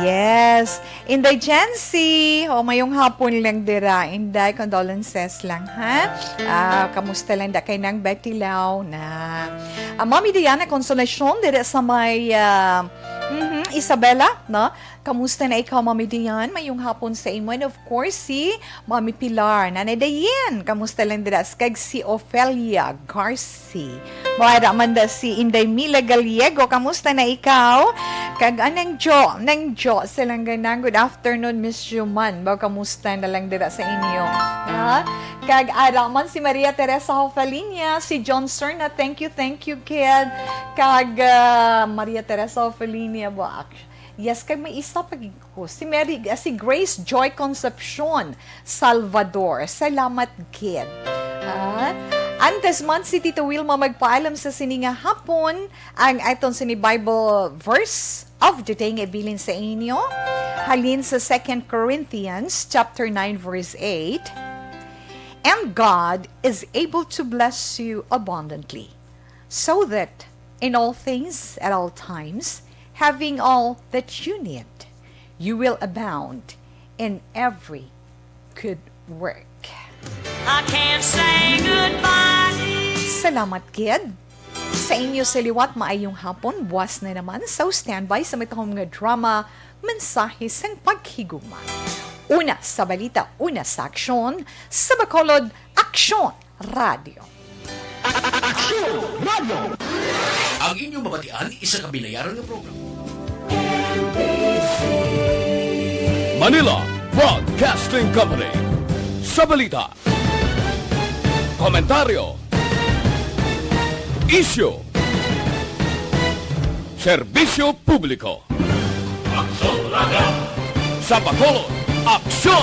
S1: Yes. Inday Jency. O, mayong hapon lang dira. Inday, condolences lang, ha? Kamusta lang da kay nang Betty Lau na Mami Diana Consolacion dira sa may Isabela, no? Kamusta na ikaw, Mami Dian? Mayong hapon sa imo. And of course, si Mami Pilar. Nanay Dayan. Kamusta lang dira? Kag si Ophelia Garci. Mara Amanda si Inday Mila Gallego. Kamusta na ikaw? Kag anang Jo silang ganang. Good afternoon, Miss Juman. Ba, kamusta na lang dira sa inyo? Ha? Kag araman si Maria Teresa Hofalinia, si John Serna. Thank you, kid. Kag Maria Teresa Hofalinia ba? Yes, kag may isa pag ko. Si Grace Joy Concepcion Salvador. Salamat, kid. Antes man si Tito Wilma magpaalam sa sininga hapon ang aton sini Bible verse of the day nga ibilin sa inyo. Halin sa 2 Corinthians chapter 9 verse 8. And God is able to bless you abundantly, so that in all things at all times, having all that you need, you will abound in every good work.
S20: I can't say goodbye
S1: Salamat, kid. Sa inyo sa liwat maayong hapon, buwas na naman sa standby sa mitahong nga drama, mensahe sang paghigugma. Una sa balita, una sa aksyon, sa Bacolod, Aksyon Radio.
S21: Aksyon Radio! Ang inyong mabatian, isa kabinayaran ng program. Manila Broadcasting Company. Sa balita, komentaryo, issue, serbisyo publiko. Aksyon Radio! Sa Bacolod, Aksyon!